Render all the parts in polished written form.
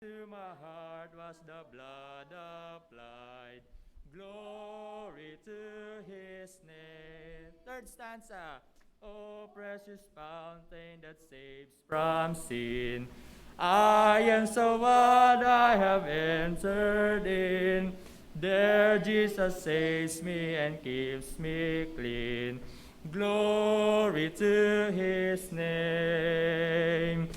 To my heart was the blood applied. Glory to his name. Third stanza. Oh, precious fountain that saves from sin. I am so glad I have entered in. There Jesus saves me and keeps me clean. Glory to his name.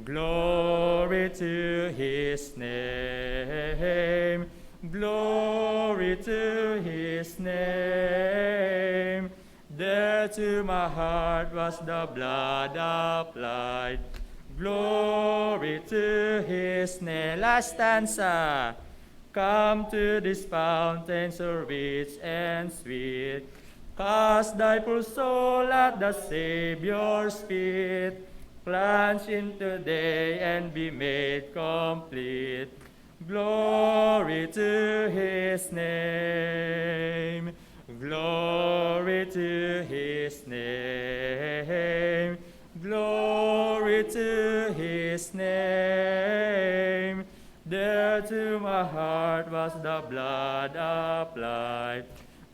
Glory to his name. Glory to his name. There to my heart was the blood applied. Glory to his name. Last stanza. Come to this fountain so rich and sweet. Cast thy poor soul at the Savior's feet. Plunge into day and be made complete. Glory to his name. Glory to his name. Glory to his name. There to my heart was the blood applied.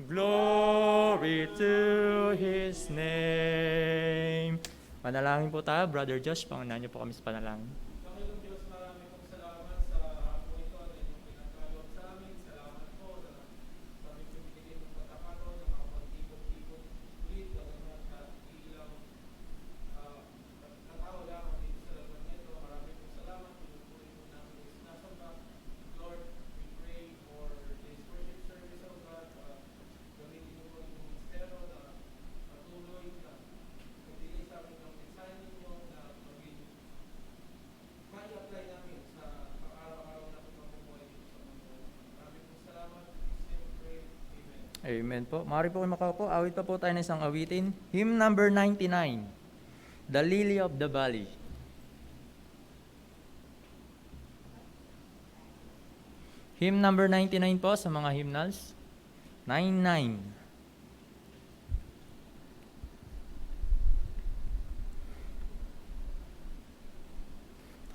Glory to his name. Panalangin po tayo, Brother Josh. Pangunahan niyo po kami sa panalangin. Panginoong Diyos, marami pong salamat sa hapon ito at inyong pinagkaloob sa amin. Salamat po na kami pinibigay ng pagkakataon na makapagtipon-tipon ulit at ilang katao lamang dito sa laban nito. Marami pong salamat. Pinupuri po namin yung sinasamba. Lord, we pray for this worship service, O God. Gamitin mo po yung ministero na patuloy na magbigay sa amin ng mensahe ninyo na maging ma-apply namin sa pang-araw-araw na pamumuhay dito sa mundo. Maraming pong salamat. We pray. Amen. Amen po. Maaari po kayo makaupo. Awit pa po tayo ng isang awitin. Hymn number 99. The Lily of the Valley. Hymn number 99 po sa mga hymnals. 99.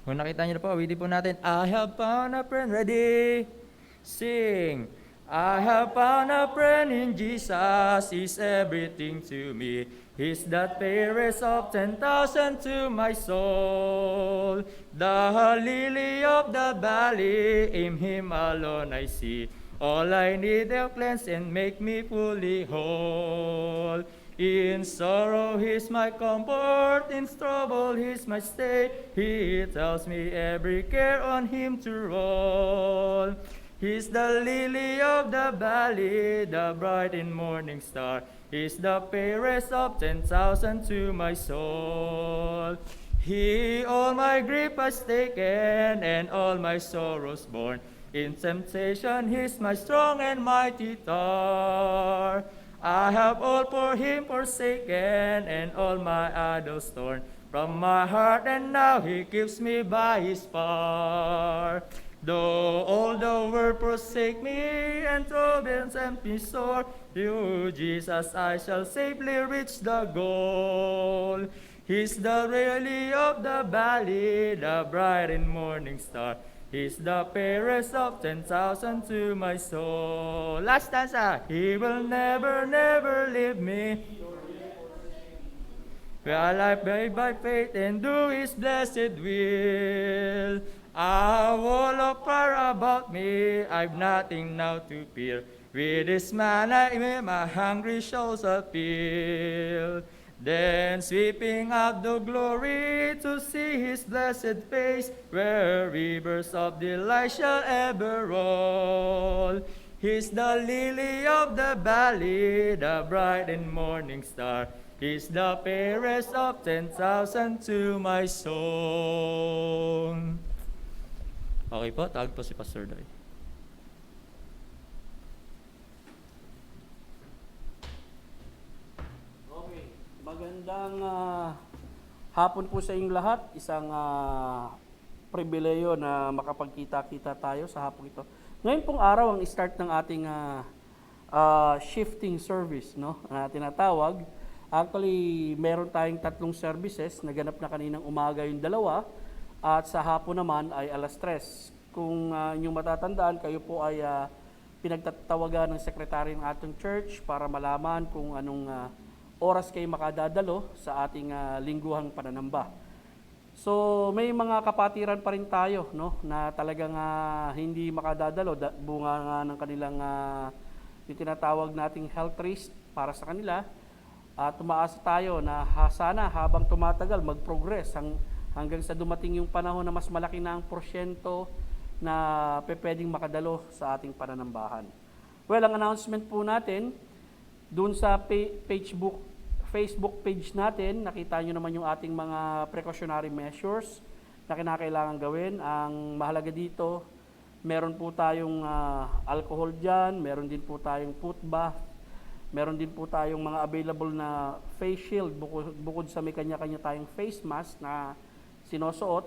Kung nakita niyo na po, awitin po natin. I have found a friend. Ready? Sing. I have found a friend in Jesus. He's everything to me. He's the fairest of 10,000 to my soul. The lily of the valley, in him alone I see. All I need to cleanse and make me fully whole. In sorrow he's my comfort, in trouble he's my stay. He tells me every care on him to roll. He's the lily of the valley, the bright and morning star. He's the fairest of 10,000 to my soul. He all my grief has taken and all my sorrows borne. In temptation he's my strong and mighty tower. I have all for him forsaken and all my idols torn from my heart, and now he keeps me by his power. Though all the world forsake me and troubles tempt me sore, through Jesus I shall safely reach the goal. He's the lily of the valley, the bright and morning star. He's the fairest of 10,000 to my soul. Last stanza. He will never, never leave me. While I pray by faith and do his blessed will. A wall of fire about me, I've nothing now to fear. With his manna my hungry souls appeal. Then sweeping up the glory to see his blessed face, where rivers of delight shall ever roll. He's the lily of the valley, the bright and morning star. He's the fairest of 10,000 to my soul. Okay po, tawag po si Pastor Doy. Okay, magandang hapon po sa inyong lahat. Isang pribileyo na makapagkita-kita tayo sa hapon ito. Ngayon pong araw ang start ng ating shifting service, no? Na tinatawag. Actually, meron tayong 3 services. Naganap na kaninang umaga yung 2. At sa hapon naman ay 3:00. kung inyong matatandaan, kayo po ay pinagtatawagan ng sekretary ng ating church para malaman kung anong oras kayo makadadalo sa ating lingguhang pananamba. So may mga kapatiran pa rin tayo, no, na talagang hindi makadadalo bunga nga ng kanilang yung tinatawag nating health risk para sa kanila. Tumaas tayo na sana habang tumatagal mag-progress hanggang sa dumating yung panahon na mas malaki na ang porsyento na pwedeng makadalo sa ating pananambahan. Well, ang announcement po natin, dun sa Facebook page natin, nakita nyo naman yung ating mga precautionary measures na kinakailangan gawin. Ang mahalaga dito, meron po tayong alcohol dyan, meron din po tayong foot bath, meron din po tayong mga available na face shield bukod sa may kanya-kanya tayong face mask na sinusuot.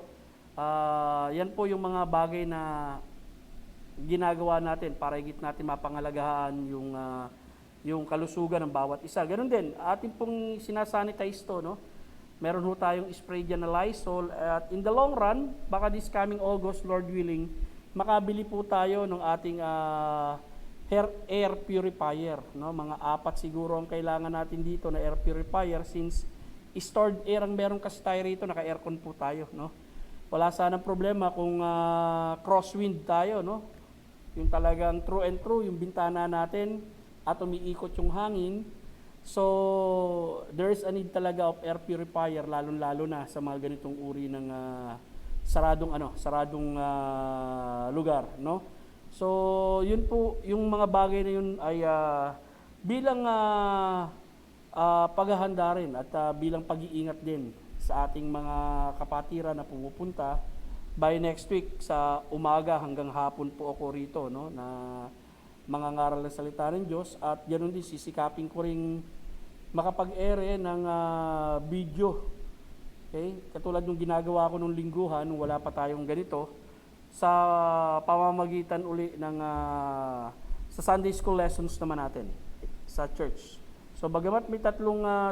Yan po yung mga bagay na ginagawa natin para higit natin mapangalagahan yung kalusugan ng bawat isa. Ganun din, atin pong sinasanitize to, no? Meron ho tayong spray dyan na Lysol at in the long run, baka this coming August, Lord willing, makabili po tayo ng ating air purifier, no? Mga 4 siguro ang kailangan natin dito na air purifier since stored air ang meron kasi tayo rito, naka-aircon po tayo, no? Wala sanang problema kung crosswind tayo, no? Yung talagang true and true, yung bintana natin at umiikot yung hangin. So, there is a need talaga of air purifier, lalong-lalo na sa mga ganitong uri ng saradong lugar, no? So, yun po, yung mga bagay na yun ay bilang paghahanda rin at bilang pag-iingat din sa ating mga kapatiran na pumupunta. By next week sa umaga hanggang hapon po ako rito, no, na mangangaral ng salita ng Diyos at ganoon din sisikapin ko ring makapag-ere ng video. Okay? Katulad ng ginagawa ko nung lingguhan, nung wala pa tayong ganito, sa pamamagitan uli ng sa Sunday school lessons naman natin sa church. So bagamat may 3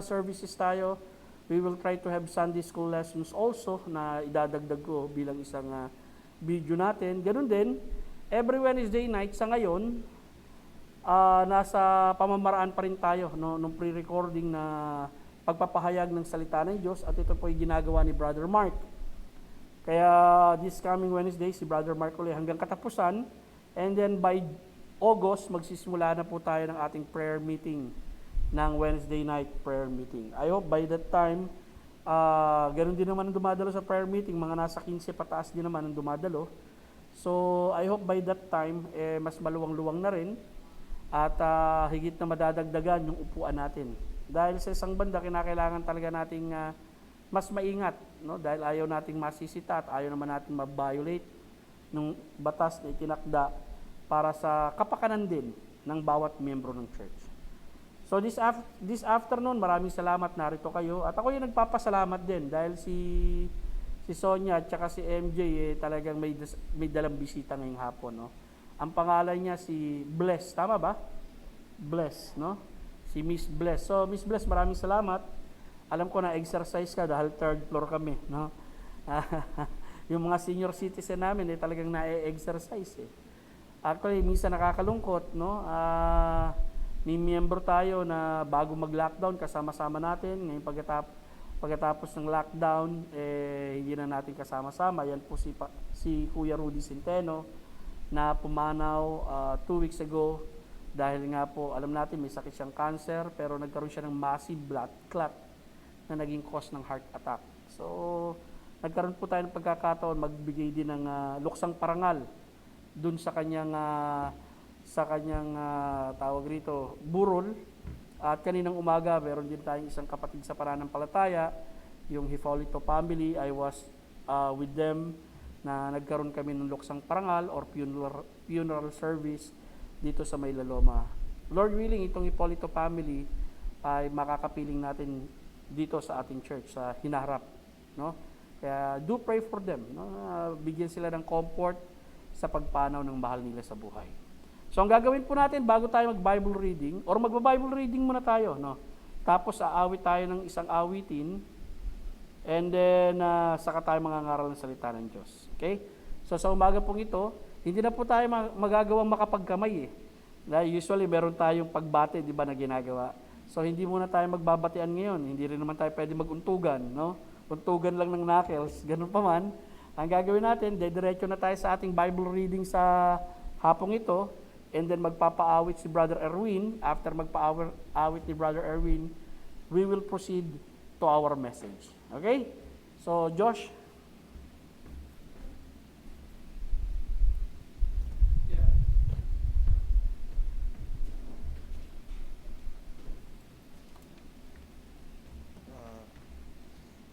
services tayo, we will try to have Sunday school lessons also na idadagdag ko bilang isang video natin. Ganun din, every Wednesday night sa ngayon, nasa pamamaraan pa rin tayo, no, nung pre-recording na pagpapahayag ng salita ng Diyos at ito po ay ginagawa ni Brother Mark. Kaya this coming Wednesday, si Brother Mark ulit hanggang katapusan and then by August, magsisimula na po tayo ng ating prayer meeting ng Wednesday night prayer meeting. I hope by that time, ganun din naman ang dumadalo sa prayer meeting, mga nasa 15 pataas din naman ang dumadalo. So, I hope by that time, mas maluwang-luwang na rin at higit na madadagdagan yung upuan natin. Dahil sa isang banda, kinakailangan talaga nating mas maingat, no? Dahil ayaw nating masisita at ayaw naman natin ma-violate ng batas na itinakda para sa kapakanan din ng bawat miyembro ng church. So this afternoon, maraming salamat, narito kayo. At ako yung nagpapasalamat din dahil si Sonia at saka si MJ talagang may dalang bisita ngayong hapon, no? Ang pangalan niya si Bless, tama ba? Bless, no? Si Miss Bless. So Miss Bless, maraming salamat. Alam ko na exercise ka dahil 3rd floor kami, no? Yung mga senior citizen namin talagang na-exercise eh. Actually, minsan nakakalungkot, no? May miyembro tayo na bago mag-lockdown, kasama-sama natin. Ngayon pagkatapos ng lockdown, hindi na natin kasama-sama. Yan po si Kuya Rudy Centeno na pumanaw 2 weeks ago. Dahil nga po, alam natin may sakit siyang cancer, pero nagkaroon siya ng massive blood clot na naging cause ng heart attack. So, nagkaroon po tayo ng pagkakataon, magbigay din ng luksang parangal dun sa kanyang tawag rito, burol. At kaninang umaga, meron din tayong isang kapatid sa pananampalataya, yung Hipolito family. I was with them na nagkaroon kami ng luksang parangal or funeral service dito sa Maylaloma. Lord willing, itong Hipolito family ay makakapiling natin dito sa ating church, sa hinaharap, no? Kaya do pray for them, no? Bigyan sila ng comfort sa pagpanaw ng mahal nila sa buhay. So ang gagawin po natin bago tayo mag-Bible reading, or mag-Bible reading muna tayo, no? Tapos aawit tayo ng isang awitin, and then saka tayo mangangaral ng salita ng Diyos. Okay? So sa umaga pong ito, hindi na po tayo magagawang makapagkamay eh. Dahil usually meron tayong pagbate, di ba, na ginagawa. So hindi muna tayo magbabatean ngayon. Hindi rin naman tayo pwede maguntugan, no? Untugan lang ng knuckles, ganun pa man. Ang gagawin natin, dediretso na tayo sa ating Bible reading sa hapong ito, and then magpapaawit si Brother Erwin. After magpaawit ni Brother Erwin, we will proceed to our message. Okay? So, Josh.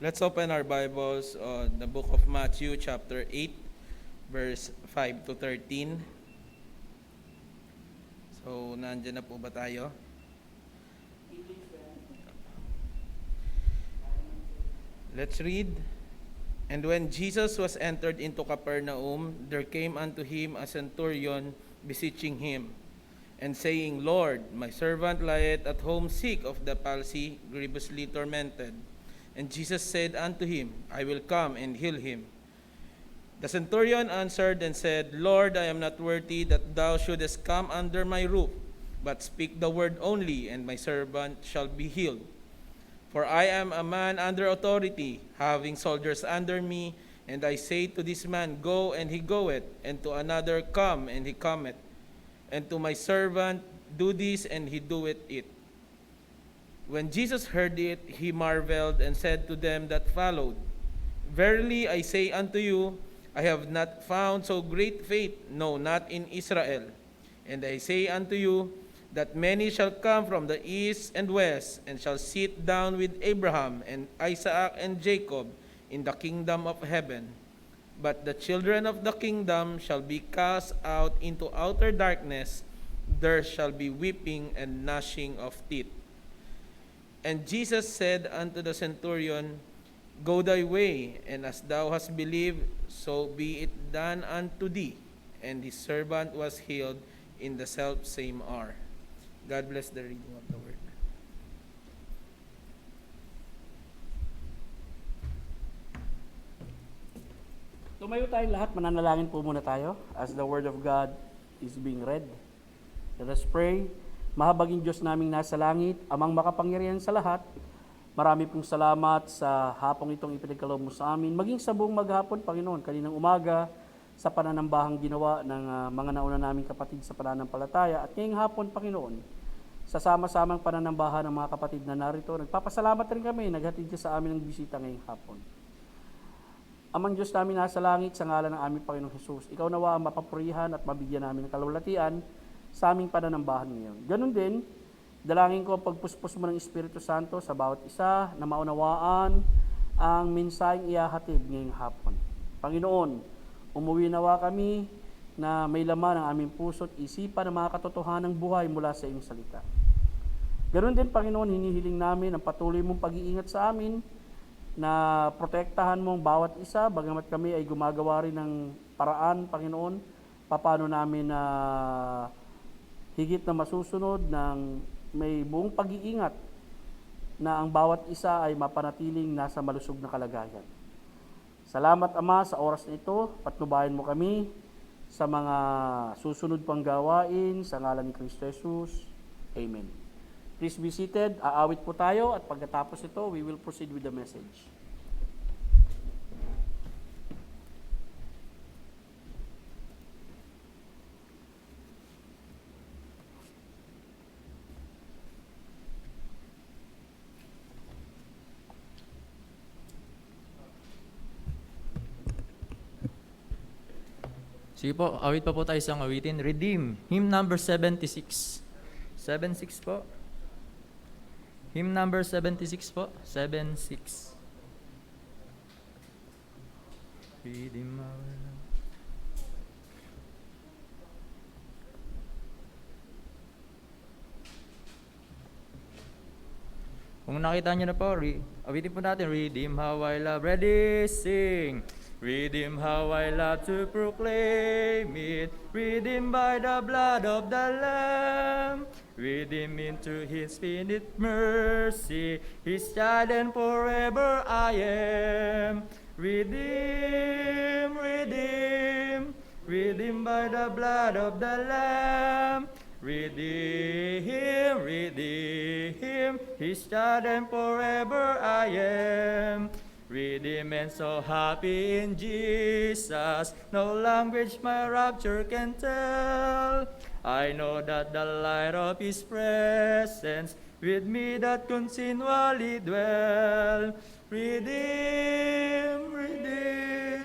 Let's open our Bibles on the book of Matthew, chapter 8, verse 5 to 13. So, nandyan na po ba tayo? Let's read. And when Jesus was entered into Capernaum, there came unto him a centurion beseeching him, and saying, Lord, my servant lieth at home sick of the palsy, grievously tormented. And Jesus said unto him, I will come and heal him. The centurion answered and said, Lord, I am not worthy that thou shouldest come under my roof, but speak the word only, and my servant shall be healed. For I am a man under authority, having soldiers under me, and I say to this man, Go, and he goeth, and to another, Come, and he cometh, and to my servant, Do this, and he doeth it. When Jesus heard it, he marveled and said to them that followed, Verily I say unto you, I have not found so great faith, no, not in Israel. And I say unto you, that many shall come from the east and west, and shall sit down with Abraham and Isaac and Jacob in the kingdom of heaven. But the children of the kingdom shall be cast out into outer darkness, there shall be weeping and gnashing of teeth. And Jesus said unto the centurion, Go thy way, and as thou hast believed, so be it done unto thee. And his servant was healed in the selfsame hour. God bless the reading of the word. Tumayo tayong lahat, mananalangin po muna tayo as the Word of God is being read. Let us pray. Mahabaging Diyos naming nasa langit, amang makapangyarihan sa lahat, marami pong salamat sa hapong itong ipinagkaloob mo sa amin. Maging sa buong maghapon, Panginoon, kaninang umaga, sa pananambahang ginawa ng mga nauna naming kapatid sa pananampalataya. At ngayong hapon, Panginoon, sa sama-samang pananambahan ng mga kapatid na narito, nagpapasalamat rin kami, naghatid ka sa amin ng bisita ngayong hapon. Amang Diyos namin nasa langit, sa ngalan ng aming Panginoong Jesus, ikaw nawa ang mapapurihan at mabigyan namin ng kalulatian sa aming pananambahan ngayon. Ganun din, dalangin ko ang pagpuspos mo ng Espiritu Santo sa bawat isa na maunawaan ang mensaheng ihahatid ngayong hapon. Panginoon, umuwi nawa kami na may laman ang aming puso at isipan ng mga katotohanang buhay mula sa iyong salita. Ganun din, Panginoon, hinihiling namin ang patuloy mong pag-iingat sa amin na protektahan mo ang bawat isa, bagamat kami ay gumagawa rin ng paraan, Panginoon, paano namin na higit na masusunod ng may buong pag-iingat na ang bawat isa ay mapanatiling nasa malusog na kalagayan. Salamat, Ama, sa oras na ito. Patnubayan mo kami sa mga susunod pang gawain sa ngalan ni Kristo Jesus. Amen. Please be seated. Aawit po tayo at pagkatapos ito, we will proceed with the message. Sige po, awit pa po tayo sa awitin. Redeem, hymn number 76. 76 po. Hymn number 76 po. 76. Redeem our love. Kung nakita nyo na po, awitin po natin. Redeem how I love. Ready, sing. Redeem how I love to proclaim it. Redeemed by the blood of the Lamb. Redeem into His infinite mercy. His child and forever I am. Redeem, redeem. redeemed by the blood of the Lamb. Redeem, redeem, His child and forever I am. Redeemed and so happy in Jesus, no language my rapture can tell. I know that the light of His presence with me that continually dwell. Redeem, redeem,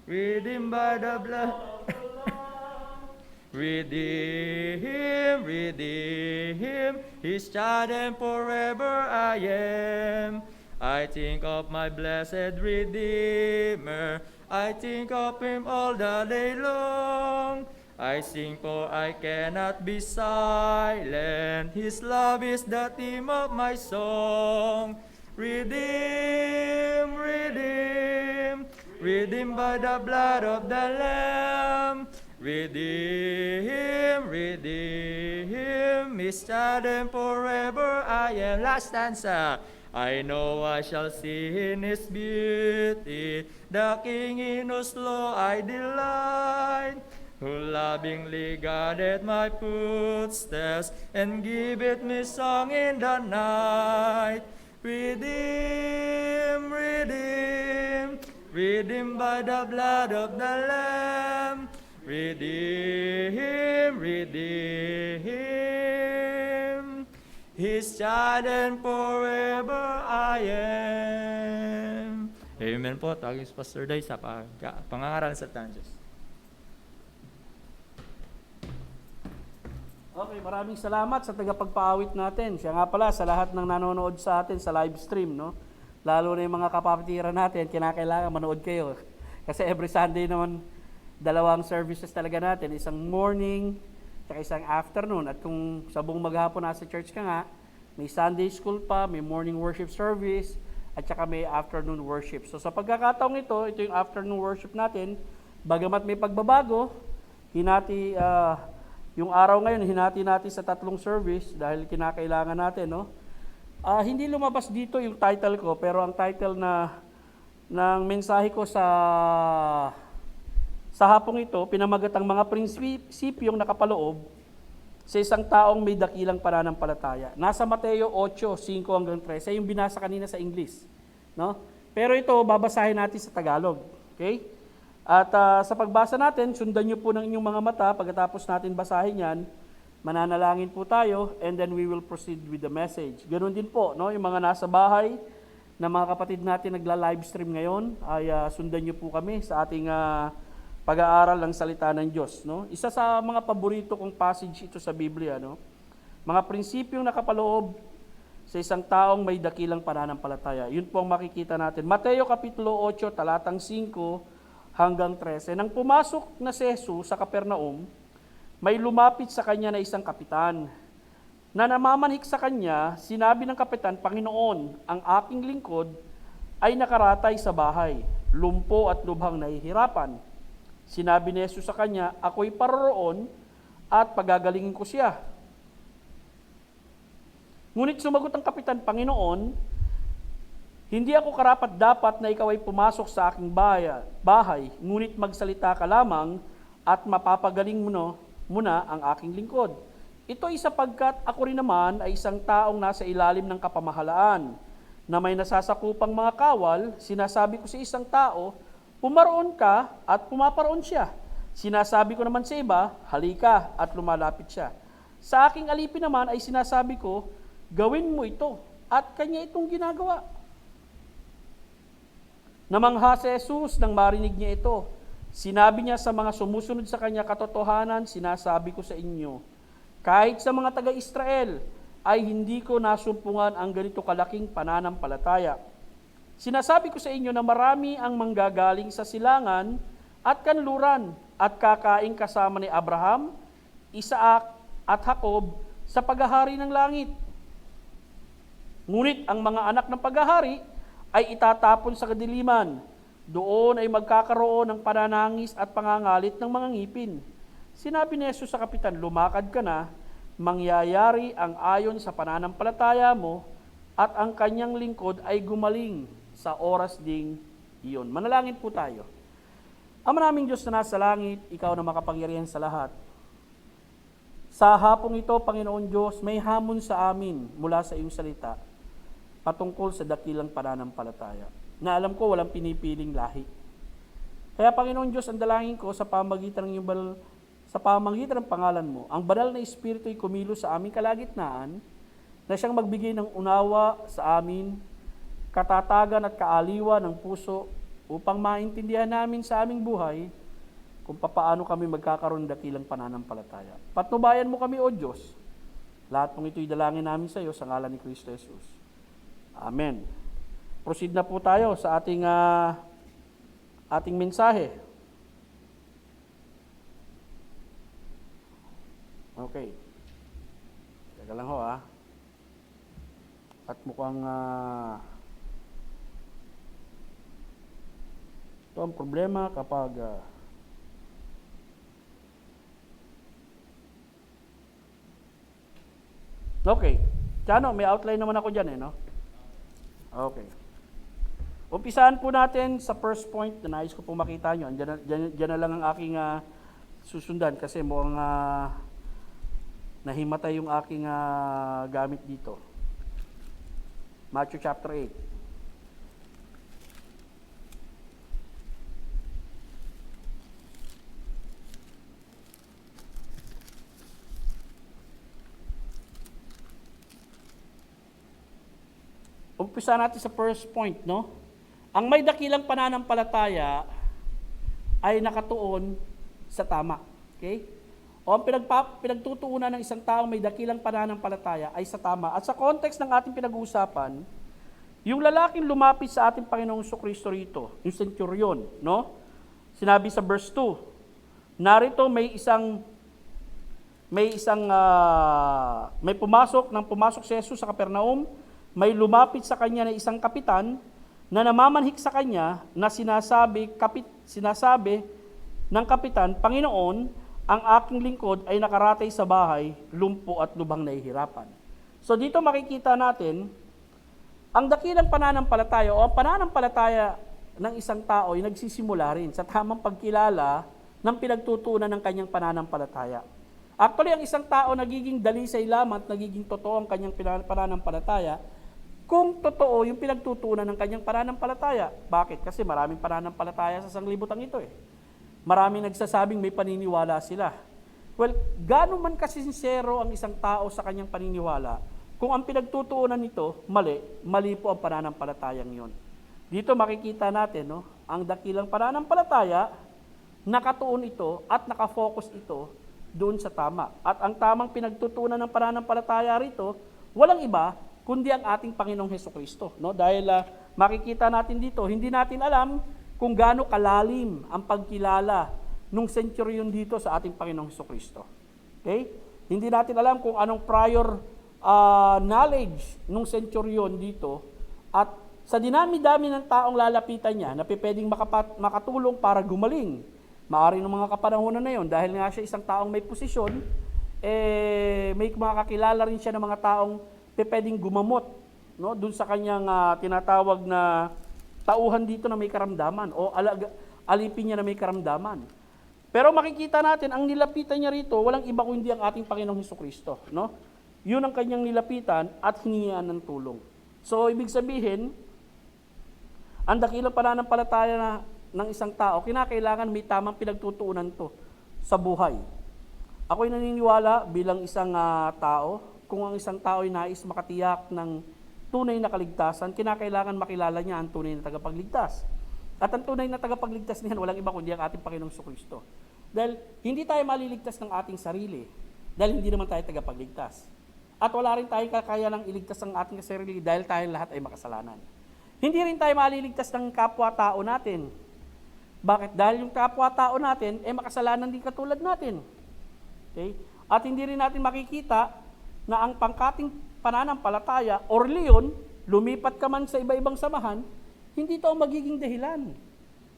redeemed by the blood. Redeem, redeem, His child and forever I am. I think of my blessed Redeemer, I think of Him all the day long. I sing for I cannot be silent, His love is the theme of my song. Redeem, redeem, redeemed by the blood of the Lamb. Redeem, redeem, His child and forever I am. Last stanza. I know I shall see in His beauty, the King in whose law I delight, who lovingly guided my footsteps and giveth me song in the night. Redeem, redeem, redeemed by the blood of the Lamb. Redeem, redeem, His child and forever I am. Amen po. Tawagin si Pastor Day sa pangangaral sa Diyos. Okay, maraming salamat sa tagapagpaawit natin. Siya nga pala sa lahat ng nanonood sa atin sa live stream, no? Lalo na yung mga kapapatiran natin, kinakailangan manood kayo. Kasi every Sunday naman, dalawang services talaga natin, isang morning at isang afternoon. At kung sa buong maghapon nasa church ka nga, may Sunday school pa, may morning worship service, at saka may afternoon worship. So sa pagkakataong ito yung afternoon worship natin, bagamat may pagbabago, yung araw ngayon, hinati natin sa 3 service dahil kinakailangan natin, no? Hindi lumabas dito yung title ko, pero ang title ng mensahe ko sa hapong ito, pinamagat ang mga prinsipyong nakapaloob sa isang taong may dakilang pananampalataya. Nasa Mateo 8:5-13, yung binasa kanina sa English, no? Pero ito, babasahin natin sa Tagalog, okay? At sa pagbasa natin, sundan niyo po ng inyong mga mata, pagkatapos natin basahin yan, mananalangin po tayo, and then we will proceed with the message. Ganun din po, no? Yung mga nasa bahay, na mga kapatid natin nagla-livestream ngayon, ay sundan niyo po kami sa ating pag-aaral ng salita ng Diyos, no? Isa sa mga paborito kong passage ito sa Biblia, no? Mga prinsipyong nakapaloob sa isang taong may dakilang pananampalataya. Yun po ang makikita natin. Mateo Kapitulo 8, talatang 5-13. Nang pumasok na si Jesus sa Capernaum, may lumapit sa kanya na isang kapitan. Na namamanhik sa kanya, sinabi ng kapitan, Panginoon, ang aking lingkod ay nakaratay sa bahay, lumpo at lubhang nahihirapan. Sinabi ni Jesus sa kanya, ako'y paroroon at pagagalingin ko siya. Ngunit sumagot ang kapitan, Panginoon, hindi ako karapat-dapat na ikaw ay pumasok sa aking bahay, ngunit magsalita ka lamang at mapapagaling mo na ang aking lingkod. Ito ay sapagkat ako rin naman ay isang taong nasa ilalim ng kapamahalaan, na may nasasakupang mga kawal, sinasabi ko sa isang tao, pumaroon ka at pumaparoon siya. Sinasabi ko naman sa iba, halika at lumalapit siya. Sa aking alipin naman ay sinasabi ko, gawin mo ito at kanya itong ginagawa. Namangha si Jesus nang marinig niya ito. Sinabi niya sa mga sumusunod sa kanya, katotohanan, sinasabi ko sa inyo, kahit sa mga taga-Israel ay hindi ko nasumpungan ang ganito kalaking pananampalataya. Sinasabi ko sa inyo na marami ang manggagaling sa silangan at kanluran at kakain kasama ni Abraham, Isaac at Jacob sa paghahari ng langit. Ngunit ang mga anak ng paghahari ay itatapon sa kadiliman. Doon ay magkakaroon ng pananangis at pangangalit ng mga ngipin. Sinabi ni Jesus sa kapitan, lumakad ka na, mangyayari ang ayon sa pananampalataya mo at ang kanyang lingkod ay gumaling sa oras ding iyon. Manalangin po tayo. Ama naming Diyos na nasa langit, Ikaw na makapangyarihan sa lahat. Sa hapong ito, Panginoon Diyos, may hamon sa amin mula sa iyong salita patungkol sa dakilang pananampalataya, na alam ko walang pinipiling lahi. Kaya Panginoon Diyos, ang dalangin ko sa pamagitan ng sa pamagitan ng pangalan mo, ang banal na Espiritu ay kumilos sa aming kalagitnaan, na siyang magbigay ng unawa sa amin, katatagan at kaaliwa ng puso, upang maintindihan namin sa aming buhay kung papaano kami magkakaroon ng dakilang pananampalataya. Patnubayan mo kami, O Diyos. Lahat ng ito'y dalangin namin sa iyo sa ngalan ni Kristo Jesus. Amen. Proceed na po tayo sa ating mensahe. Okay. Teka lang ho At mukhang ito ang problema kapag okay. Tiano, may outline naman ako dyan no? Okay. Umpisahan po natin sa first point na nais ko po makita nyo. Diyan na lang ang aking susundan kasi mukhang nahimatay yung aking gamit dito. Matthew chapter 8. Umpisa natin sa first point, no? Ang may dakilang pananampalataya ay nakatuon sa tama. Okay? O ang pinagtutuunan ng isang taong may dakilang pananampalataya ay sa tama. At sa context ng ating pinag-uusapan, yung lalaking lumapit sa ating Panginoong Jesucristo rito, yung centurion, no? Sinabi sa verse 2, narito may pumasok si Jesus sa Capernaum, may lumapit sa kanya na isang kapitan na namamanhik sa kanya na sinasabi ng kapitan, Panginoon, ang aking lingkod ay nakaratay sa bahay, lumpo at lubhang nahihirapan. So dito makikita natin, ang dakilang pananampalataya o ang pananampalataya ng isang tao ay nagsisimula rin sa tamang pagkilala ng pinagtutunan ng kanyang pananampalataya. Actually, ang isang tao nagiging dalisay lamang at nagiging totoo ang kanyang pananampalataya kung totoo yung pinagtutunan ng kanyang pananampalataya. Bakit? Kasi maraming pananampalataya sa sanglibutan ito Maraming nagsasabing may paniniwala sila. Well, gaano man kasinsero ang isang tao sa kanyang paniniwala, kung ang pinagtutuunan nito, mali po ang pananampalatayang yon. Dito makikita natin, no, ang dakilang pananampalataya, nakatuon ito at nakafocus ito doon sa tama. At ang tamang pinagtutunan ng pananampalataya rito, walang iba, kundi ang ating Panginoong Hesukristo. No? Dahil makikita natin dito, hindi natin alam kung gaano kalalim ang pagkilala nung centurion dito sa ating Panginoong Hesukristo. Okay? Hindi natin alam kung anong prior knowledge nung centurion dito at sa dinami-dami ng taong lalapitan niya na pwedeng makatulong para gumaling. Maaari ng mga kapanahonan na yon dahil nga siya isang taong may posisyon, may makakilala rin siya ng mga taong pwedeng gumamot, no, dun sa kanyang tinatawag na tauhan dito na may karamdaman o alipin niya na may karamdaman. Pero makikita natin, ang nilapitan niya rito, walang iba kundi ang ating Panginoong Hesukristo. No? Yun ang kanyang nilapitan at hiningian ng tulong. So, ibig sabihin, ang dakilang pananampalataya ng isang tao, kinakailangan may tamang pinagtutuunan to sa buhay. Ako'y naniniwala bilang isang tao, kung ang isang tao ay nais makatiyak ng tunay na kaligtasan, kinakailangan makilala niya ang tunay na tagapagligtas. At ang tunay na tagapagligtas niyan, walang iba kundi ang ating Panginoong Jesucristo. Dahil hindi tayo maliligtas ng ating sarili, dahil hindi naman tayo tagapagligtas. At wala rin tayong kakayanang iligtas ang ating sarili dahil tayo lahat ay makasalanan. Hindi rin tayo maliligtas ng kapwa-tao natin. Bakit? Dahil yung kapwa-tao natin ay makasalanan din katulad natin. Okay? At hindi rin natin makikita na ang pangkating pananampalataya or leon, lumipat ka man sa iba-ibang samahan, hindi ito ang magiging dahilan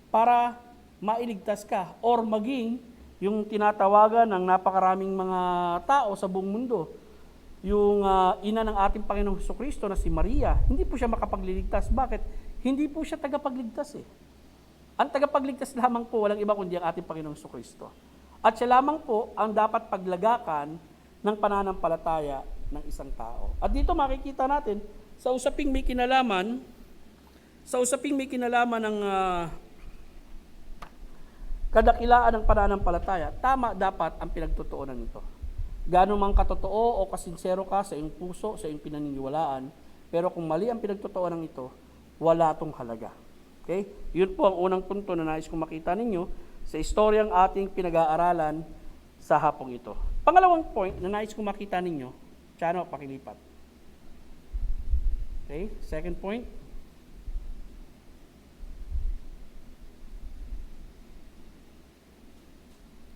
para mailigtas ka or maging yung tinatawagan ng napakaraming mga tao sa buong mundo. Yung ina ng ating Panginoong Hesukristo na si Maria, hindi po siya makapagliligtas. Bakit? Hindi po siya tagapagligtas Ang tagapagligtas lamang po, walang iba kundi ang ating Panginoong Jesucristo. At siya lamang po ang dapat paglagakan ng pananampalataya ng isang tao. At dito makikita natin, sa usaping may kinalaman ng kadakilaan ng pananampalataya, tama dapat ang pinagtutuunan nito. Gaano mang katotoo o kasinsero ka sa iyong puso, sa iyong pinaniniwalaan, pero kung mali ang pinagtutuunan ito, wala itong halaga. Okay? Yun po ang unang punto na nais kong makita ninyo sa istoryang ating pinag-aaralan sa hapong ito. Pangalawang point na nais kong makita ninyo, Chano, pakilipat. Okay? Second point.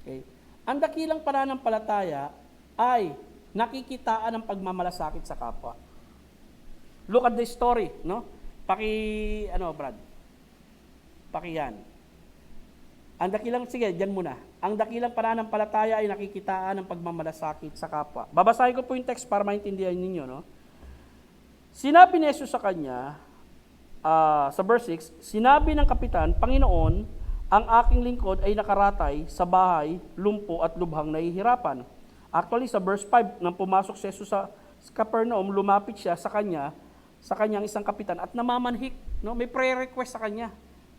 Okay. Ang dakilang pananampalataya ay nakikitaan ng pagmamalasakit sa kapwa. Look at the story, no? Brad? Yan. Ang dakilang, sige, dyan muna. Ang dakilang pananampalataya ay nakikitaan ng pagmamalasakit sa kapwa. Babasahin ko po yung text para maintindihan ninyo, no? Sinabi ni Jesus sa kanya, sa verse 6, sinabi ng kapitan, Panginoon, ang aking lingkod ay nakaratay sa bahay, lumpo at lubhang nahihirapan. Actually, sa verse 5, nang pumasok si Jesus sa Capernaum, lumapit siya sa kanyang isang kapitan at namamanhik. No? May prayer request sa kanya.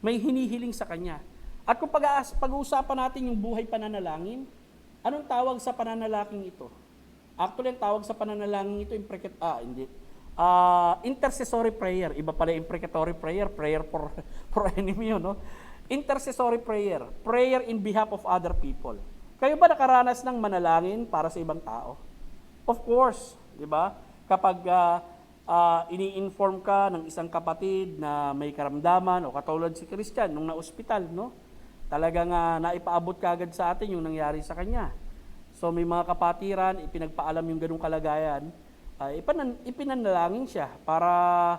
May hinihiling sa kanya. At kung pag-uusapan natin yung buhay pananalangin, anong tawag sa pananalangin ito? Actually, ang tawag sa pananalangin ito, intercessory prayer. Iba pala imprecatory prayer, prayer for enemy, no? Intercessory prayer, prayer in behalf of other people. Kayo ba nakaranas ng manalangin para sa ibang tao? Of course, di ba? Kapag ini-inform ka ng isang kapatid na may karamdaman o katulad si Christian nung na-ospital, no? Talagang naipaabot ka agad sa atin yung nangyari sa kanya. So may mga kapatiran, ipinagpaalam yung ganung kalagayan, ipinanalangin siya para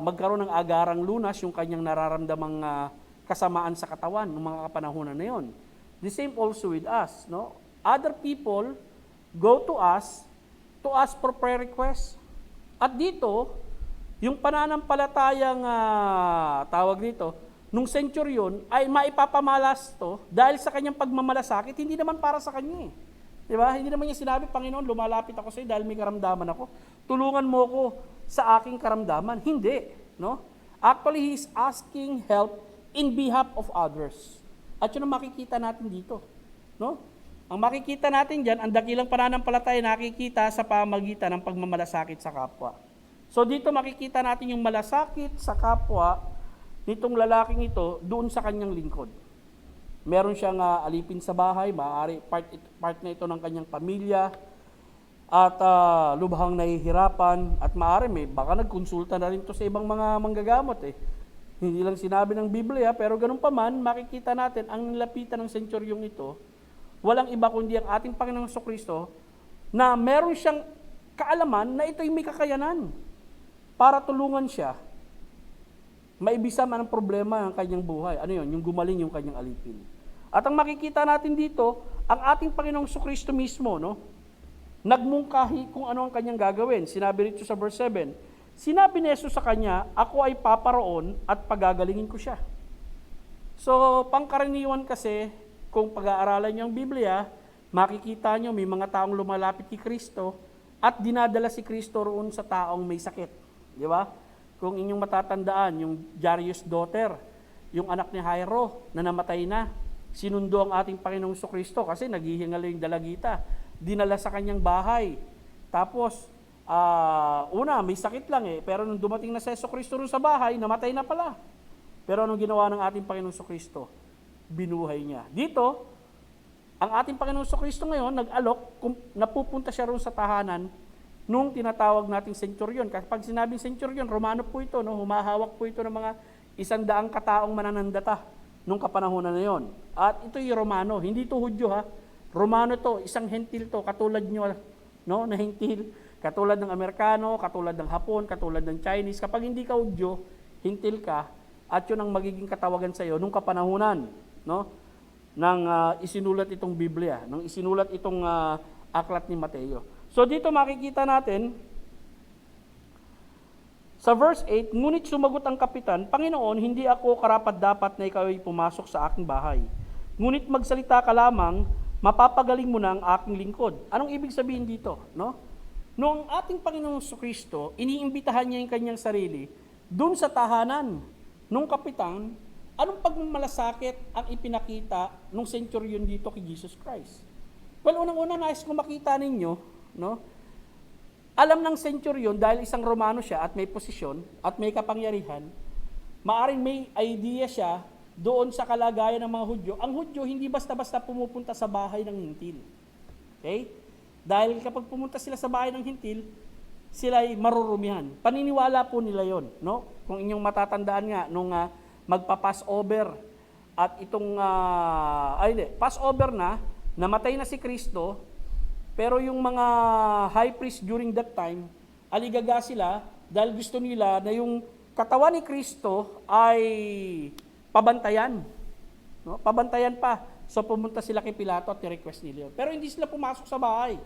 magkaroon ng agarang lunas yung kanyang nararamdamang kasamaan sa katawan ng mga kapanahunan na yon. The same also with us, no? Other people go to us for prayer requests. At dito, yung pananampalatayang tawag dito, nung centurion ay maipapamalas to dahil sa kanyang pagmamalasakit, hindi naman para sa kanya. Di ba? Hindi naman niya sinabi, Panginoon, lumalapit ako sa iyo dahil may karamdaman ako. Tulungan mo ko sa aking karamdaman. Hindi, no? Actually, he's asking help in behalf of others. At yun ang makikita natin dito. No? Ang makikita natin dyan, ang dakilang pananampalataya nakikita sa pamagitan ng pagmamalasakit sa kapwa. So dito makikita natin yung malasakit sa kapwa nitong lalaking ito doon sa kanyang lingkod. Meron siyang alipin sa bahay, maaari part na ito ng kanyang pamilya, at lubhang nahihirapan, at maaari baka nagkonsulta na rin to sa ibang mga manggagamot Hindi lang sinabi ng Biblia, pero ganun pa man, makikita natin ang nilapitan ng senturyong ito, walang iba kundi ang ating Panginoong Jesucristo, na meron siyang kaalaman na ito'y may kakayanan para tulungan siya maibisa man ang problema ng kanyang buhay. Ano yun? Yung gumaling yung kanyang alipin. At ang makikita natin dito, ang ating Panginoong Jesucristo mismo, no? Nagmungkahi kung ano ang kanyang gagawin. Sinabi rito sa verse 7, sinabi ni Jesus sa kanya, ako ay paparoon at pagagalingin ko siya. So, pangkaraniwan kasi, kung pag-aaralan niyo ang Biblia, makikita niyo may mga taong lumalapit kay Kristo at dinadala si Kristo roon sa taong may sakit. Di ba? Kung inyong matatandaan, yung Jairus' daughter, yung anak ni Jairo na namatay na, sinundo ang ating Panginoong Jesucristo kasi naghihingal yung dalagita. Dinala sa kanyang bahay. Tapos, may sakit lang pero nung dumating na si Jesucristo rin sa bahay, namatay na pala. Pero anong ginawa ng ating Panginoong Jesucristo? Binuhay niya. Dito, ang ating Panginoong Jesucristo ngayon, nag-alok, kung napupunta siya rin sa tahanan, nung tinatawag nating centurion. Kapag sinabing centurion, Romano po ito, no? Humahawak po ito ng mga 100 kataong mananandata nung kapanahonan na yon. At ito yung Romano, hindi ito Hudyo ha. Romano to, isang hentil to, katulad nyo, no? Na hentil, katulad ng Amerikano, katulad ng Hapon, katulad ng Chinese. Kapag hindi ka Hudyo, hentil ka, at yun ang magiging katawagan sa iyo nung kapanahunan, no? Nang isinulat itong Biblia, nang isinulat itong aklat ni Mateo. So dito makikita natin, Sa verse 8, ngunit sumagot ang kapitan, Panginoon, hindi ako karapat-dapat na ikaw ay pumasok sa aking bahay. Ngunit magsalita ka lamang, mapapagaling mo na ang aking lingkod. Anong ibig sabihin dito? No? Noong ating Panginoong Kristo, iniimbitahan niya yung kanyang sarili dun sa tahanan nung kapitan, anong pagmamalasakit ang ipinakita nung centurion dito kay Jesus Christ? Well, unang-una nais ko makita ninyo, no? Alam ng centurion, dahil isang Romano siya at may posisyon at may kapangyarihan, maaring may idea siya doon sa kalagayan ng mga Hudyo. Ang Hudyo hindi basta-basta pumupunta sa bahay ng hintil. Okay? Dahil kapag pumunta sila sa bahay ng hintil, sila ay marurumihan. Paniniwala po nila yon, no? Kung inyong matatandaan nga, nung magpa-Passover at itong, Passover na, namatay na si Kristo, pero yung mga high priest during that time, aligaga sila dahil gusto nila na yung katawan ni Kristo ay pabantayan. No? Pabantayan pa. So pumunta sila kay Pilato at ni-request nila yun. Pero hindi sila pumasok sa bahay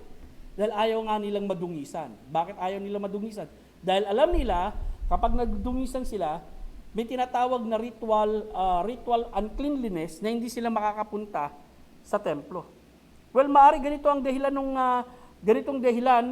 dahil ayaw nga nilang madungisan. Bakit ayaw nilang madungisan? Dahil alam nila, kapag nagdungisan sila, may tinatawag na ritual uncleanliness na hindi sila makakapunta sa templo. Well, maaari ganito ang dahilan ganitong dahilan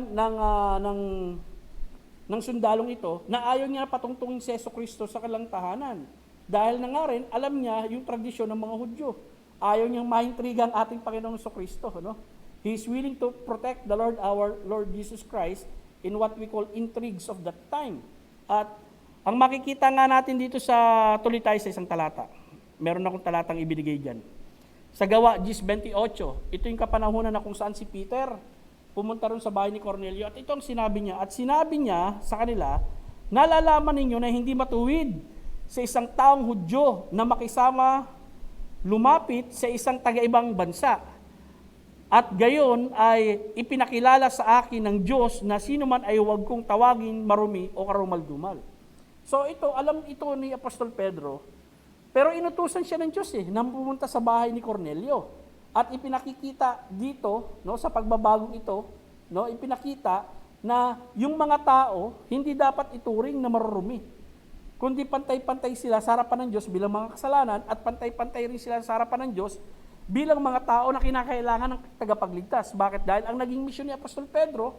ng sundalong ito na ayaw niya patungtungin si Jesucristo sa kanilang tahanan. Dahil na nga rin, alam niya yung tradisyon ng mga Hudyo. Ayaw niyang mahintriga ang ating Panginoong Jesucristo. No? He is willing to protect the Lord, our Lord Jesus Christ, in what we call intrigues of that time. At ang makikita nga natin dito tuloy tayo sa isang talata. Meron akong talatang ibinigay dyan. Sa Gawa 10:28, ito yung kapanahunan na kung saan si Peter pumunta ron sa bahay ni Cornelio at ito ang sinabi niya. At sinabi niya sa kanila, nalalaman ninyo na hindi matuwid sa isang taong Hudyo na makisama lumapit sa isang taga-ibang bansa. At gayon ay ipinakilala sa akin ng Diyos na sino man ay huwag kong tawagin marumi o karumal-dumal. So alam ito ni Apostol Pedro, pero inutusan siya ng Diyos na pumunta sa bahay ni Cornelio. At ipinakikita dito, no, sa pagbabagong ito, no, ipinakita na yung mga tao hindi dapat ituring na marurumi. Kundi pantay-pantay sila sa harapan ng Diyos bilang mga kasalanan at pantay-pantay rin sila sa harapan ng Diyos bilang mga tao na kinakailangan ng tagapagligtas. Bakit? Dahil ang naging misyon ni Apostol Pedro,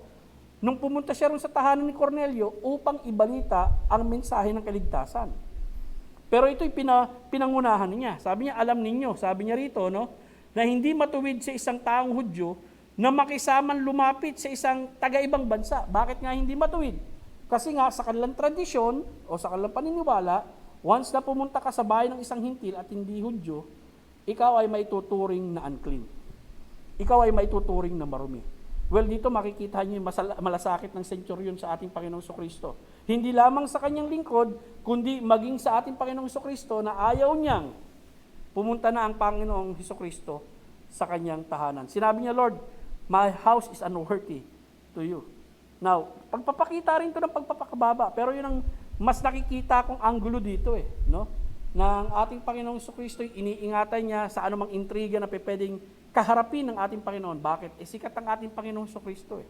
nung pumunta siya rin sa tahanan ni Cornelio upang ibalita ang mensahe ng kaligtasan. Pero ito'y pinangunahan niya. Sabi niya, alam ninyo, sabi niya rito, no, na hindi matuwid sa isang taong Hudyo na makisaman lumapit sa isang taga-ibang bansa. Bakit nga hindi matuwid? Kasi nga sa kanilang tradisyon o sa kanilang paniniwala, once na pumunta ka sa bahay ng isang hintil at hindi Hudyo, ikaw ay maituturing na unclean. Ikaw ay maituturing na marumi. Well, dito makikita niyo yung malasakit ng centurion sa ating Panginoong Jesucristo. Hindi lamang sa kanyang lingkod, kundi maging sa ating Panginoong Jesucristo na ayaw niyang pumunta na ang Panginoong Jesucristo sa kanyang tahanan. Sinabi niya, Lord, my house is unworthy to you. Now, pagpapakita rin ito ng pagpapakababa, pero yun ang mas nakikita kong anggulo dito no? Na ang ating Panginoong Jesucristo, iniingatan niya sa anumang intriga na pwedeng kaharapin ng ating Panginoon. Bakit? Sikat ang ating Panginoong Jesucristo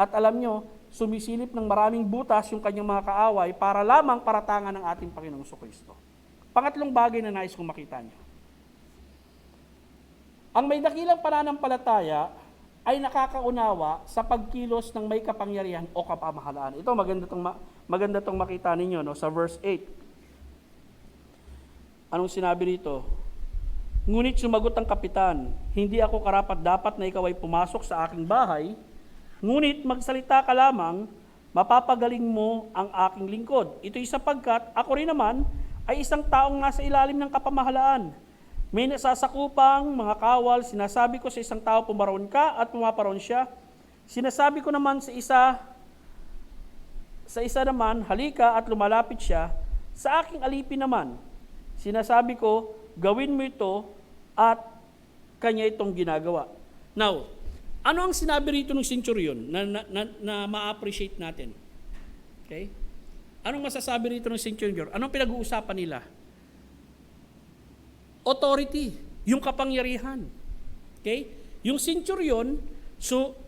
At alam nyo, sumisilip ng maraming butas yung kanyang mga kaaway para lamang paratangan ng ating Panginoong Jesucristo. Pangatlong bagay na nais kong makita nyo. Ang may dakilang pananampalataya ay nakakaunawa sa pagkilos ng may kapangyarihan o kapamahalaan. Ito maganda tong makita ninyo sa verse 8. Anong sinabi rito? Ngunit sumagot ang kapitan, hindi ako karapat-dapat na ikaw ay pumasok sa aking bahay, ngunit magsalita ka lamang, mapapagaling mo ang aking lingkod. Ito'y sapagkat ako rin naman ay isang taong nasa ilalim ng kapamahalaan. May nasasakupang mga kawal, sinasabi ko sa isang tao, pumaroon ka at pumaparoon siya. Sinasabi ko naman sa isa naman, halika at lumalapit siya. Sa aking alipin naman, sinasabi ko, gawin mo ito at kanya itong ginagawa. Now, ano ang sinabi rito ng centurion na ma-appreciate natin? Okay? Anong masasabi rito ng centurion? Anong pinag-uusapan nila? Authority, yung kapangyarihan. Okay? Yung centurion,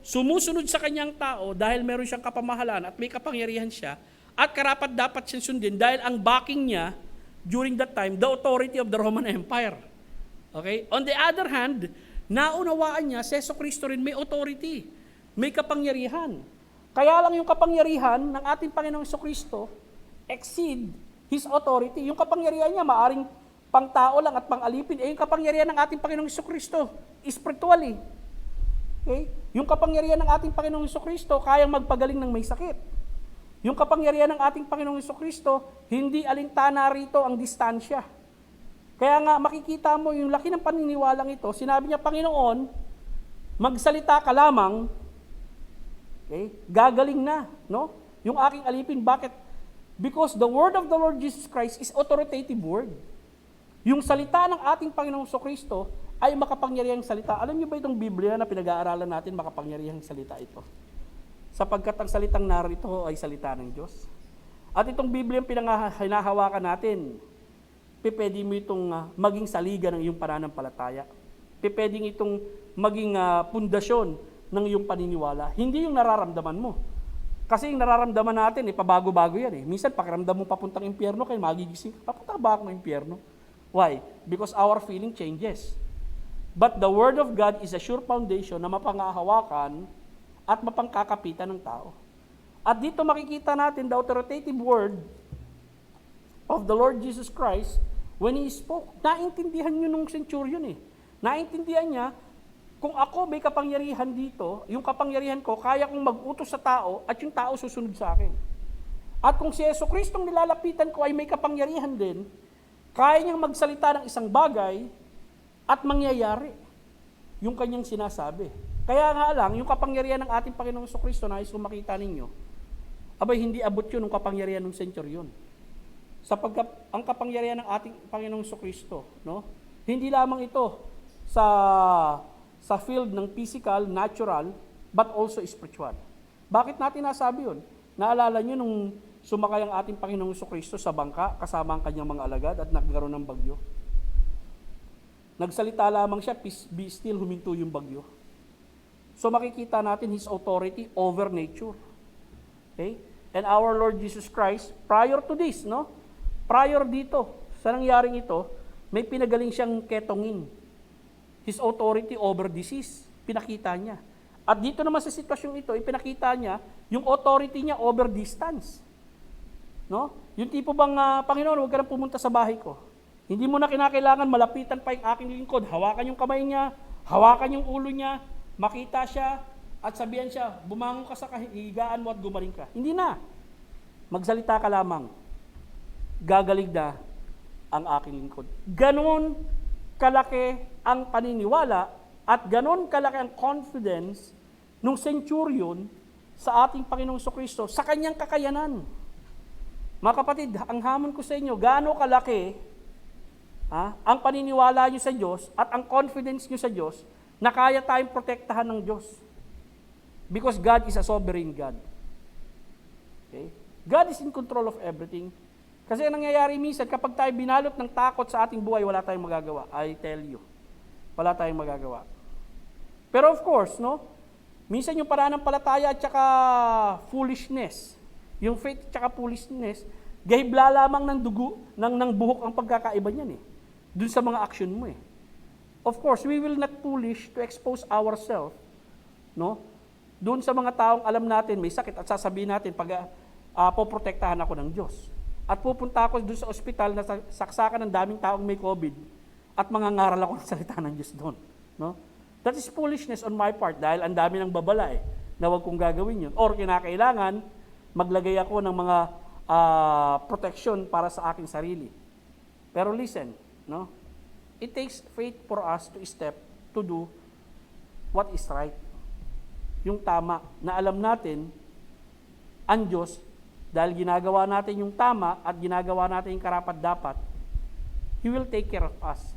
sumusunod sa kanyang tao dahil meron siyang kapamahalan at may kapangyarihan siya, At karapat dapat siyang sundin dahil ang backing niya during that time, the authority of the Roman Empire. Okay? On the other hand, naunawaan niya, si Yesu Cristo rin may authority, may kapangyarihan. Kaya lang yung kapangyarihan ng ating Panginoong Yesu Cristo exceed His authority. Yung kapangyarihan niya maaring pang tao lang at pang alipin. Yung kapangyarihan ng ating Panginoong Yesu Cristo, spiritually. Okay? Yung kapangyarihan ng ating Panginoong Yesu Kristo, kayang magpagaling ng may sakit. Yung kapangyarihan ng ating Panginoong Yesu Kristo, hindi alintana rito ang distansya. Kaya nga makikita mo yung laki ng paniniwalang ito, sinabi niya, Panginoon, magsalita ka lamang, okay, gagaling na, no? Yung aking alipin, bakit? Because the word of the Lord Jesus Christ is authoritative word. Yung salita ng ating Panginoong Yesu Kristo ay makapangyarihang salita. Alam niyo ba itong Biblia na pinag-aaralan natin, makapangyarihang salita ito? Sapagkat ang salitang narito ay salita ng Diyos. At itong Biblia ang pinangahawakan natin, pwede mo itong maging saligan ng iyong pananampalataya. Pwede itong maging pundasyon ng iyong paniniwala. Hindi yung nararamdaman mo. Kasi yung nararamdaman natin, pabago-bago yan. Minsan, pakiramdam mo papuntang impyerno, kaya magigising ka, papunta ba ako ng impyerno? Why? Because our feeling changes. But the Word of God is a sure foundation na mapangahawakan at mapangkakapitan ng tao. At dito makikita natin the authoritative word of the Lord Jesus Christ when He spoke. Naintindihan nyo nung centurion Naintindihan niya, kung ako may kapangyarihan dito, yung kapangyarihan ko, kaya kong mag-utos sa tao at yung tao susunod sa akin. At kung si Yesu Kristong nilalapitan ko ay may kapangyarihan din, kaya niyang magsalita ng isang bagay at mangyayari yung kanyang sinasabi. Kaya nga lang, yung kapangyarihan ng ating Panginoong Kristo, nais kong makita ninyo, abay hindi abot yun ng kapangyarihan ng centurion. Sapagkat ang kapangyarihan ng ating Panginoong Kristo, no? Hindi lamang ito sa field ng physical, natural, but also spiritual. Bakit natin nasabi yun? Naalala nyo nung sumakay ang ating Panginoong Kristo sa bangka kasama ang kanyang mga alagad at nagkaroon ng bagyo? Nagsalita lamang siya, peace be still, huminto yung bagyo. So makikita natin His authority over nature. Okay? And our Lord Jesus Christ, prior to this, no? Prior dito, sa nangyaring ito, may pinagaling siyang ketongin. His authority over disease, pinakita niya. At dito naman sa sitwasyong ito, ipinakita niya yung authority niya over distance. No? Yung tipo bang, Panginoon, huwag ka nang pumunta sa bahay ko. Hindi mo na kinakailangan malapitan pa yung aking lingkod. Hawakan yung kamay niya, hawakan yung ulo niya, makita siya, at sabihan siya, bumangon ka sa kahigaan mo at gumaling ka. Hindi na. Magsalita ka lamang. Gagaling na ang aking lingkod. Ganon kalaki ang paniniwala at ganon kalaki ang confidence ng centurion sa ating Panginoong Kristo sa kanyang kakayanan. Mga kapatid, ang hamon ko sa inyo, gaano kalaki ang paniniwala nyo sa Diyos at ang confidence nyo sa Diyos na kaya tayong protektahan ng Diyos. Because God is a sovereign God. Okay? God is in control of everything. Kasi ang nangyayari minsan, kapag tayo binalot ng takot sa ating buhay, wala tayong magagawa. I tell you. Wala tayong magagawa. Pero of course, no? Minsan yung pananampalataya at saka foolishness, yung faith at saka foolishness, gahibla lamang ng dugo, ng buhok ang pagkakaiba niyan dun sa mga action mo Of course, we will not foolish to expose ourselves, no? Doon sa mga taong alam natin may sakit at sasabihin natin poprotektahan ako ng Diyos. At pupunta ako doon sa ospital na saksakan ng daming taong may COVID at mangangaral ako ng salita ng Diyos doon, no? That is foolishness on my part dahil ang dami ng babala na wag kong gagawin yun. Or kinakailangan maglagay ako ng mga protection para sa aking sarili. Pero listen, no? It takes faith for us to step to do what is right. Yung tama na alam natin ang Diyos dahil ginagawa natin yung tama at ginagawa natin yung karapat-dapat, He will take care of us.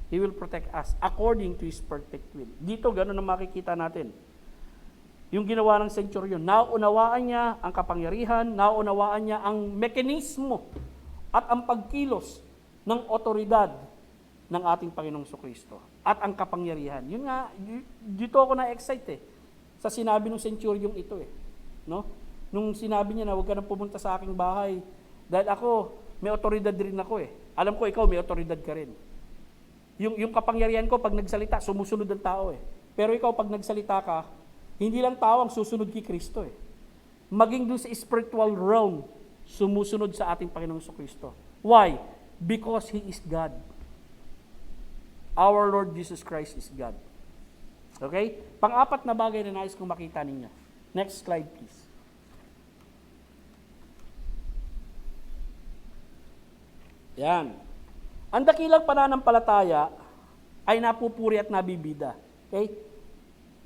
He will protect us according to His perfect will. Dito, gano'n ang makikita natin. Yung ginawa ng centurion, naunawaan niya ang kapangyarihan, naunawaan niya ang mekanismo at ang pagkilos ng otoridad ng ating Panginoong Kristo at ang kapangyarihan. Yun nga, dito ako na-excite sa sinabi ng centurion ito no? nung sinabi niya na huwag ka nang pumunta sa aking bahay. Dahil ako, may otoridad rin ako eh. Alam ko ikaw, may otoridad ka rin. Yung kapangyarihan ko, pag nagsalita, sumusunod ang tao eh. Pero ikaw, pag nagsalita ka, hindi lang tao ang susunod kay Kristo eh. Maging dun sa spiritual realm, sumusunod sa ating Panginoong Kristo. Why? Because He is God. Our Lord Jesus Christ is God. Okay? Pang-apat na bagay na nais kong makita ninyo. Next slide, please. Yan. Ang dakilang pananampalataya ay napupuri at nabibida. Okay?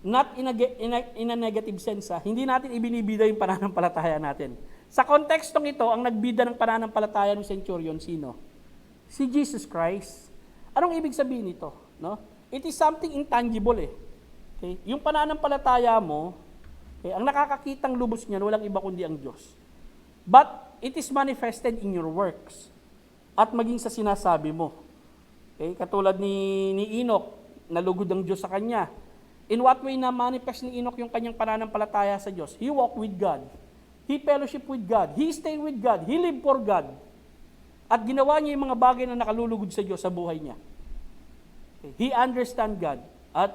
Not in a negative sense. Hindi natin ibinibida yung pananampalataya natin. Sa kontekstong ito, ang nagbida ng pananampalataya ng centurion, sino? Si Jesus Christ. Anong ibig sabihin nito? No? It is something intangible eh. Okay? Yung pananampalataya mo, okay, ang nakakakitang lubos niyan, walang iba kundi ang Diyos. But it is manifested in your works. At maging sa sinasabi mo. Okay? Katulad ni Enoch, nalugod ang Diyos sa kanya. In what way na manifest ni Enoch yung kanyang pananampalataya sa Diyos? He walked with God. He fellowship with God. He stayed with God. He lived for God. At ginawa niya yung mga bagay na nakalulugod sa Diyos sa buhay niya. Okay. He understand God. At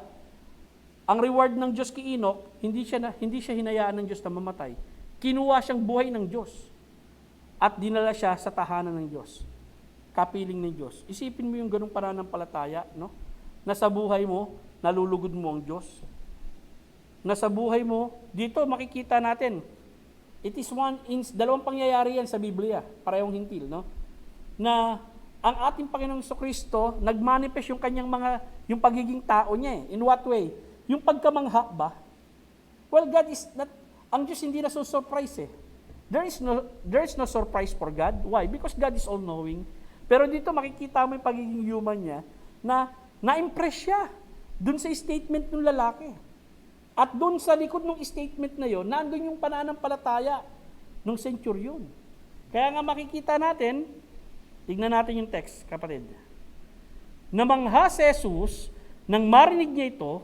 ang reward ng Diyos kay Enoch, hindi siya hinayaan ng Diyos na mamatay. Kinuha siyang buhay ng Diyos. At dinala siya sa tahanan ng Diyos. Kapiling ng Diyos. Isipin mo yung ganung pananampalataya, no? Na sa buhay mo, nalulugod mo ang Diyos. Na sa buhay mo, dito makikita natin, it is dalawang pangyayari yan sa Biblia, parehong hintil, no? Na ang ating Panginoong Kristo, nagmanifest yung pagiging tao niya eh. In what way? Yung pagkamangha ba? Well, God is not, ang Diyos hindi na so surprise eh. There is no surprise for God. Why? Because God is all-knowing. Pero dito makikita mo yung pagiging human niya na na-impress siya dun sa statement ng lalaki. At dun sa likod ng statement na yon, nandun yung pananampalataya ng centurion. Kaya nga makikita natin, tignan natin yung text, kapatid. Namangha si Jesus, nang marinig niya ito,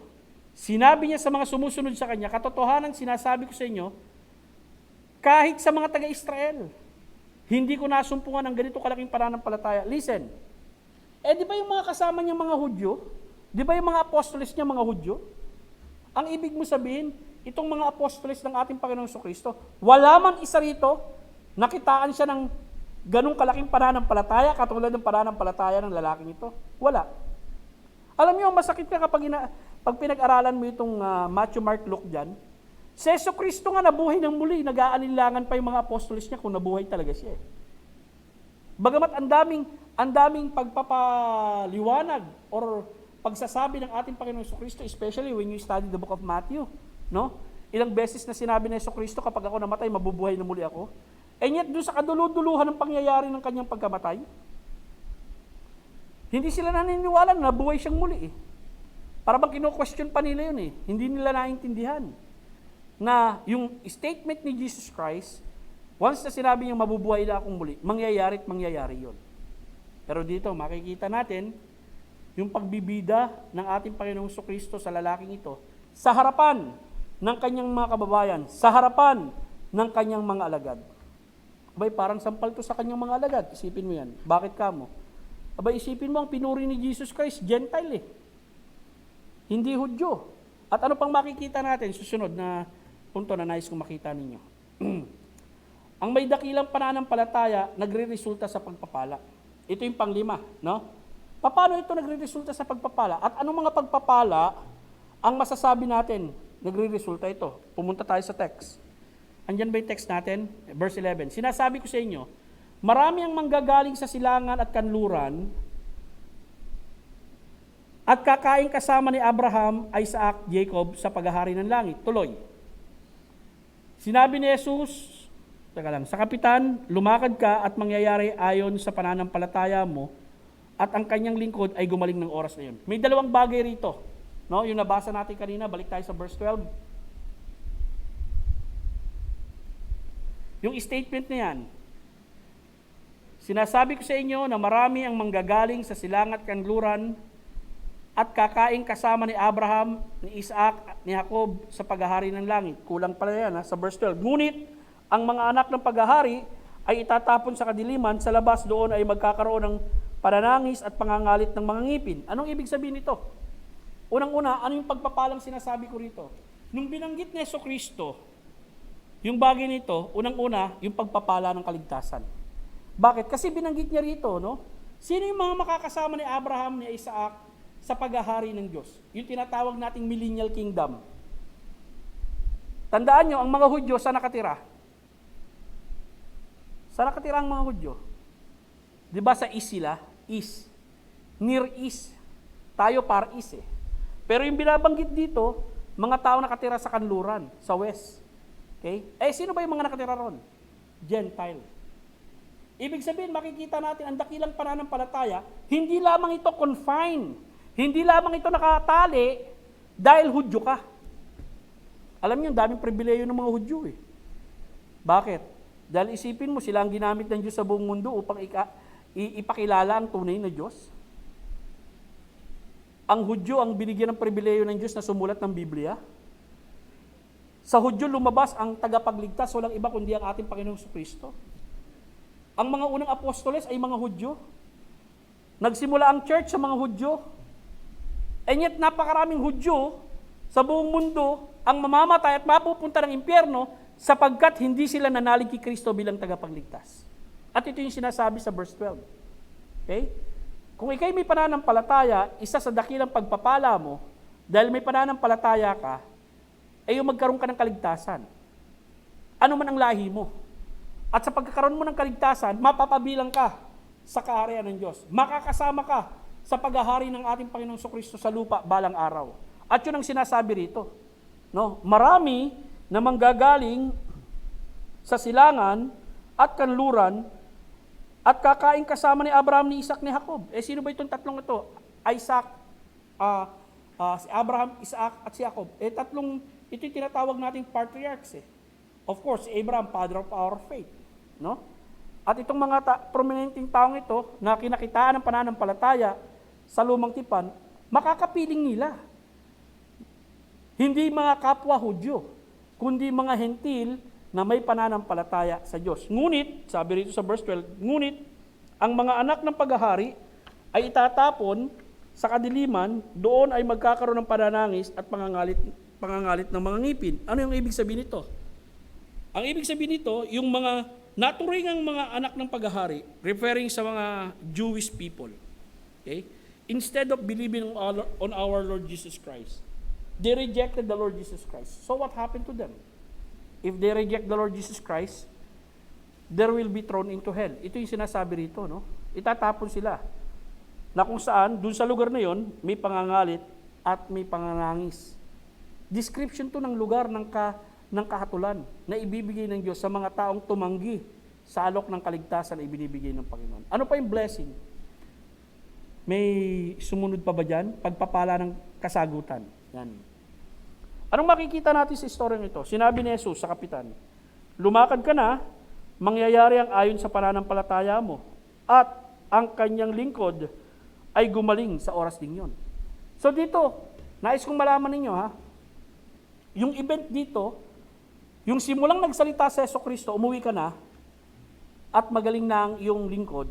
sinabi niya sa mga sumusunod sa kanya, katotohanan sinasabi ko sa inyo, kahit sa mga taga-Israel, hindi ko nasumpungan ng ganito kalaking pananampalataya. Listen, di ba yung mga kasama niya mga Hudyo? Di ba yung mga apostoles niya mga Hudyo? Ang ibig mo sabihin, itong mga apostoles ng ating Panginoong Kristo, wala man isa rito, nakitaan siya ng ganung kalaking pananampalataya, katulad ng pananampalataya ng lalaking ito. Wala. Alam niyo, masakit ka pag pinag-aralan mo itong Matthew, Mark, Luke dyan, si Yesu Kristo nga nabuhay ng muli, nag-aalinlangan pa yung mga apostoles niya kung nabuhay talaga siya. Bagamat ang daming pagpapaliwanag or pagsasabi ng ating Panginoong Kristo, especially when you study the book of Matthew, no? Ilang beses na sinabi ng Yesu Kristo, kapag ako namatay, mabubuhay na muli ako. And yet, doon sa kaduluduluhan ng pangyayari ng kanyang pagkamatay, hindi sila naniniwala na nabuhay siyang muli eh. Para bang kino-question pa nila yun eh. Hindi nila naintindihan na yung statement ni Jesus Christ, once na sinabi niya mabubuhay na akong muli, mangyayari at mangyayari yun. Pero dito, makikita natin yung pagbibida ng ating Panginoong Kristo sa lalaking ito sa harapan ng kanyang mga kababayan, sa harapan ng kanyang mga alagad. Abay, parang sampal to sa kanyang mga alagad. Isipin mo yan. Bakit ka mo? Abay, isipin mo ang pinuri ni Jesus Christ, Gentile eh. Hindi Hudyo. At ano pang makikita natin? Susunod na punto na nais kong makita ninyo. Ang may dakilang pananampalataya, nagre-resulta sa pagpapala. Ito yung panglima, no? Paano ito nagre-resulta sa pagpapala? At anong mga pagpapala ang masasabi natin nagre-resulta ito? Pumunta tayo sa text. Andyan ba yung text natin? Verse 11. Sinasabi ko sa inyo, marami ang manggagaling sa silangan at kanluran at kakain kasama ni Abraham, Isaac, Jacob sa paghahari ng langit. Tuloy. Sinabi ni Jesus, sa kapitan, lumakad ka at mangyayari ayon sa pananampalataya mo at ang kanyang lingkod ay gumaling ng oras na yun. May dalawang bagay rito. No? Yung nabasa natin kanina, balik tayo sa verse 12. Yung statement na yan, sinasabi ko sa inyo na marami ang manggagaling sa silangat kanluran at kakain kasama ni Abraham, ni Isaac, ni Jacob sa paghahari ng langit. Kulang pala yan sa verse 12. Ngunit Ang mga anak ng paghahari ay itatapon sa kadiliman, sa labas doon ay magkakaroon ng pananangis at pangangalit ng mga ngipin. Anong ibig sabihin nito? Unang-una, ano yung pagpapalang sinasabi ko rito? Nung binanggit ni Jesucristo, yung bagay nito, unang-una, yung pagpapala ng kaligtasan. Bakit? Kasi binanggit niya rito, no? Sino yung mga makakasama ni Abraham, ni Isaac sa paghahari ng Diyos? Yung tinatawag nating millennial kingdom. Tandaan nyo, ang mga Hudyo, saan nakatira? Saan nakatira ang mga Hudyo? Di ba sa East sila? East. Near East. Tayo Far East eh. Pero yung binabanggit dito, mga tao nakatira sa kanluran, sa West. Okay? Eh, sino ba yung mga nakatira ron? Gentile. Ibig sabihin, makikita natin ang dakilang pananampalataya, hindi lamang ito confined, hindi lamang ito nakatali dahil Hudyo ka. Alam niyo, daming pribileyo ng mga Hudyo eh. Bakit? Dahil isipin mo, sila ang ginamit ng Diyos sa buong mundo upang ipakilala ang tunay na Diyos. Ang Hudyo ang binigyan ng pribileyo ng Diyos na sumulat ng Biblia. Sa Hudyo lumabas ang tagapagligtas, walang iba kundi ang ating Panginoong Kristo. Ang mga unang apostoles ay mga Hudyo. Nagsimula ang church sa mga Hudyo. And yet napakaraming Hudyo sa buong mundo ang mamamatay at mapupunta ng impyerno sapagkat hindi sila nanalig kay Kristo bilang tagapagligtas. At ito yung sinasabi sa verse 12. Okay? Kung ikay may pananampalataya, isa sa dakilang pagpapala mo, dahil may pananampalataya ka, ay yung magkaroon ka ng kaligtasan. Ano man ang lahi mo. At sa pagkakaroon mo ng kaligtasan, mapapabilang ka sa kaharian ng Diyos. Makakasama ka sa paghahari ng ating Panginoong Kristo sa lupa balang araw. At yun ang sinasabi rito. No? Marami na manggagaling sa silangan at kanluran at kakain kasama ni Abraham, ni Isaac, ni Jacob. Eh sino ba itong tatlong ito? Isaac, si Abraham, Isaac, at si Jacob. Eh tatlong, ito yung tinatawag nating patriarchs eh. Of course, si Abraham, father of our faith. No? At itong mga prominenteng taong ito na kinakitaan ng pananampalataya sa lumang tipan, makakapiling nila. Hindi mga kapwa Hudyo, kundi mga hentil na may pananampalataya sa Diyos. Ngunit, sabi rito sa verse 12, ngunit ang mga anak ng paghahari ay itatapon sa kadiliman, doon ay magkakaroon ng pananangis at pangangalit ng mga ngipin. Ano yung ibig sabihin nito? Ang ibig sabihin nito, yung mga naturingang mga anak ng paghahari, referring sa mga Jewish people. Okay? Instead of believing on our Lord Jesus Christ, they rejected the Lord Jesus Christ. So what happened to them? If they reject the Lord Jesus Christ, there will be thrown into hell. Ito yung sinasabi rito, no? Itatapon sila. Na kung saan, dun sa lugar na yon, may pangangalit at may panganangis. Description to ng lugar ng kahatulan na ibibigay ng Diyos sa mga taong tumanggi sa alok ng kaligtasan na ibinibigay ng Panginoon. Ano pa yung blessing? May sumunod pa ba dyan? Pagpapala ng kasagutan. Yan. Anong makikita natin sa istoryang ito? Sinabi ni Jesus sa kapitan, lumakad ka na, mangyayari ang ayon sa pananampalataya mo, at ang kanyang lingkod ay gumaling sa oras ding yon. So dito, nais kong malaman ninyo ha, yung event dito, yung simulang nagsalita sa Jesucristo, umuwi ka na, at magaling na ang iyong lingkod,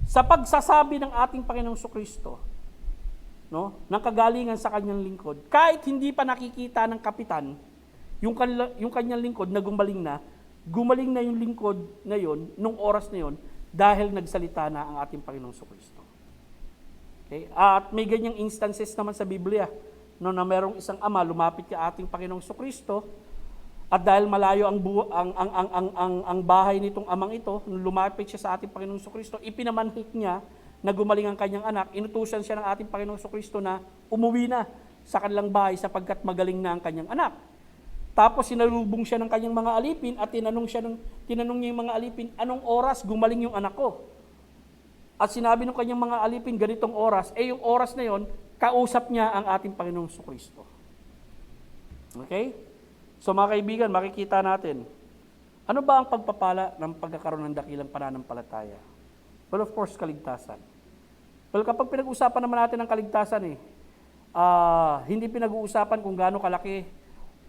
sa pagsasabi ng ating Panginoong Jesucristo, no, ng kagalingan sa kanyang lingkod, kahit hindi pa nakikita ng kapitan, yung kanyang lingkod na gumaling na yung lingkod na yon, nung oras na yon, dahil nagsalita na ang ating Panginoong Jesucristo. Okay? At may ganyang instances naman sa Biblia, no, na merong isang ama lumapit kay ating Panginoong Jesucristo, at dahil malayo ang bahay nitong amang ito, nung lumapit siya sa ating Panginoong Jesucristo, ipinamanhik niya na gumaling ang kanyang anak, inutusan siya ng ating Panginoong Jesucristo na umuwi na sa kanilang bahay sapagkat magaling na ang kanyang anak. Tapos sinalubong siya ng kanyang mga alipin at tinanong niya yung mga alipin, anong oras gumaling yung anak ko? At sinabi ng kanyang mga alipin, ganitong oras, yung oras na yon, kausap niya ang ating Panginoong Jesucristo. Okay? So mga kaibigan, makikita natin, ano ba ang pagpapala ng pagkakaroon ng dakilang pananampalataya? Well, of course, kaligtasan. Well, kapag pinag-uusapan naman natin ang kaligtasan, hindi pinag-uusapan kung gaano kalaki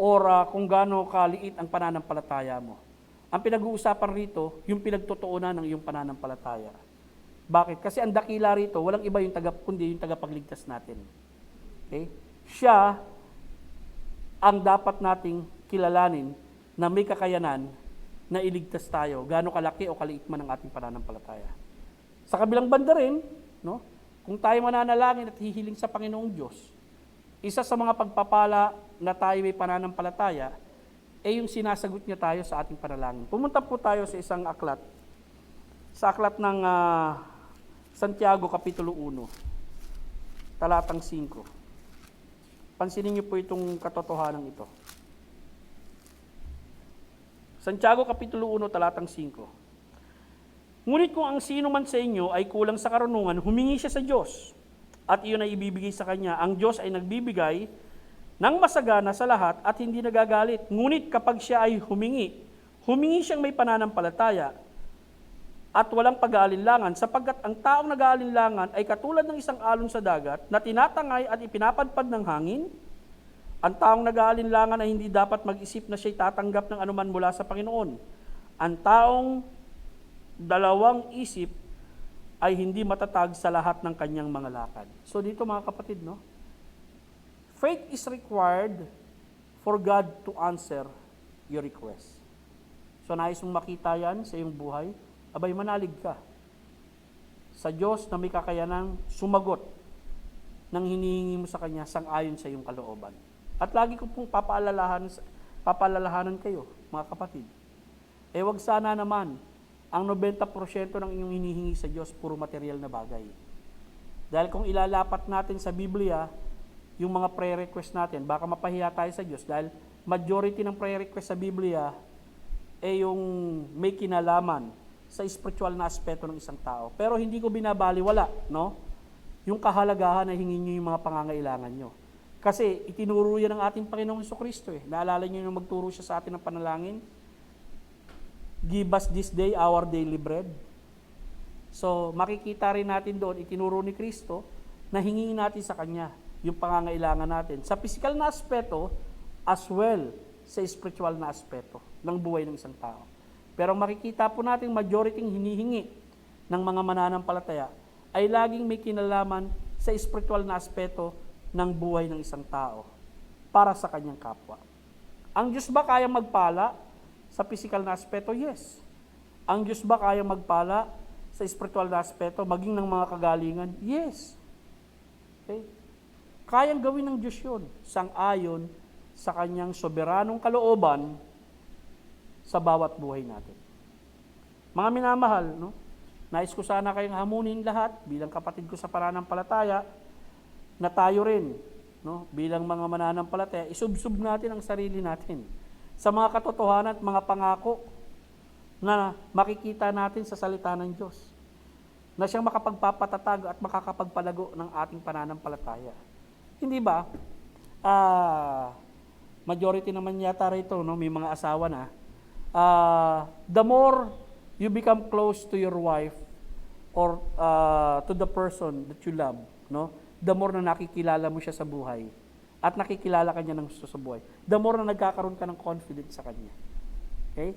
or kung gaano kaliit ang pananampalataya mo. Ang pinag-uusapan rito, yung pinagtotoonan ng iyong pananampalataya. Bakit? Kasi ang dakila rito, walang iba kundi yung tagapagligtas natin. Okay? Siya ang dapat nating kilalanin na may kakayanan na iligtas tayo, gaano kalaki o kaliit man ang ating pananampalataya. Sa kabilang banda rin, no, kung tayo mananalangin at hihiling sa Panginoong Diyos, isa sa mga pagpapala na tayo may pananampalataya, yung sinasagot niya tayo sa ating panalangin. Pumunta po tayo sa isang aklat, sa aklat ng Santiago, Kapitulo 1, talatang 5. Pansinin niyo po itong katotohanan ito. Santiago, Kapitulo 1, talatang 5. Ngunit kung ang sino man sa inyo ay kulang sa karunungan, humingi siya sa Diyos, at iyon ay ibibigay sa Kanya. Ang Diyos ay nagbibigay ng masagana sa lahat at hindi nagagalit. Ngunit kapag siya ay humingi siyang may pananampalataya at walang pag-aalinlangan, sapagkat ang taong nag-aalinlangan ay katulad ng isang alon sa dagat na tinatangay at ipinapadpad ng hangin. Ang taong nag-aalinlangan ay hindi dapat mag-isip na siya'y tatanggap ng anuman mula sa Panginoon. Ang taong dalawang isip ay hindi matatag sa lahat ng kanyang mga lakad. So dito mga kapatid, no? Faith is required for God to answer your request. So nais mong makita yan sa iyong buhay, abay manalig ka sa Diyos na may kakayanang sumagot ng hinihingi mo sa Kanya sang-ayon sa iyong kalooban. At lagi ko pong papaalalahanan kayo, mga kapatid. Wag sana naman ang 90% ng inyong hinihingi sa Diyos puro material na bagay. Dahil kung ilalapat natin sa Biblia, yung mga prayer request natin, baka mapahiya tayo sa Diyos dahil majority ng prayer request sa Biblia yung may kinalaman sa spiritual na aspeto ng isang tao. Pero hindi ko binabaliwala, no? Yung kahalagahan na hingin nyo yung mga pangangailangan nyo. Kasi itinuro yan ng ating Panginoong Jesucristo eh. Naalala nyo yung magturo siya sa atin ng panalangin? Give us this day our daily bread. So makikita rin natin doon, itinuro ni Kristo na hingin natin sa Kanya yung pangangailangan natin sa physical na aspeto as well sa spiritual na aspeto ng buhay ng isang tao. Pero makikita po natin majority hinihingi ng mga mananampalataya ay laging may kinalaman sa spiritual na aspeto ng buhay ng isang tao para sa kanyang kapwa. Ang Diyos ba kaya magpala sa physical na aspeto? Yes. Ang Diyos ba kaya magpala sa spiritual na aspeto maging ng mga kagalingan? Yes. Okay? Kayang gawin ng Diyos yun, sang-ayon sa kanyang soberanong kalooban sa bawat buhay natin. Mga minamahal, no? Nais ko sana kayong hamunin lahat bilang kapatid ko sa pananampalataya na tayo rin, no? Bilang mga mananampalataya, isubsub natin ang sarili natin sa mga katotohanan at mga pangako na makikita natin sa salita ng Diyos na siyang makapagpapatatag at makakapagpalago ng ating pananampalataya. Hindi ba? Majority naman yata rito, no? May mga asawa na. The more you become close to your wife or to the person that you love, no? The more na nakikilala mo siya sa buhay at nakikilala ka niya sa buhay, the more na nagkakaroon ka ng confidence sa kanya. Okay?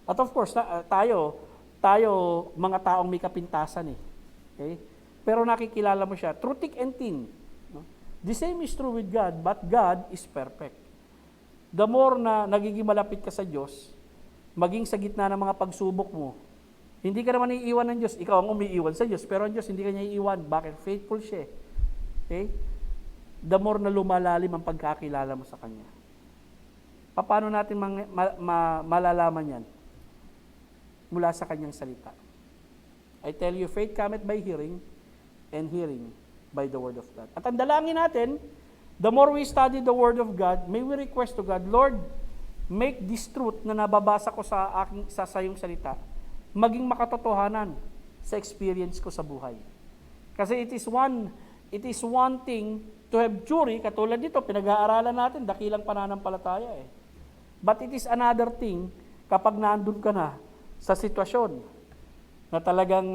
At of course, tayo mga taong may kapintasan eh. Okay? Pero nakikilala mo siya through thick and thin. No? The same is true with God, but God is perfect. The more na nagiging malapit ka sa Diyos, maging sa gitna ng mga pagsubok mo, hindi ka naman iiwan ng Diyos. Ikaw ang umiiwan sa Diyos, pero ang Diyos hindi ka niya iiwan. Bakit? Faithful siya. Okay? The more na lumalalim ang pagkakilala mo sa Kanya. Paano natin malalaman yan? Mula sa Kanyang salita. I tell you, faith cometh by hearing, and hearing by the Word of God. At ang dalangin natin, the more we study the Word of God, may we request to God, Lord, make this truth na nababasa ko sa iyong salita, maging makatotohanan sa experience ko sa buhay. Kasi it is one thing to have theory, katulad dito, pinag-aaralan natin, dakilang pananampalataya eh. But it is another thing kapag naandun ka na sa sitwasyon na talagang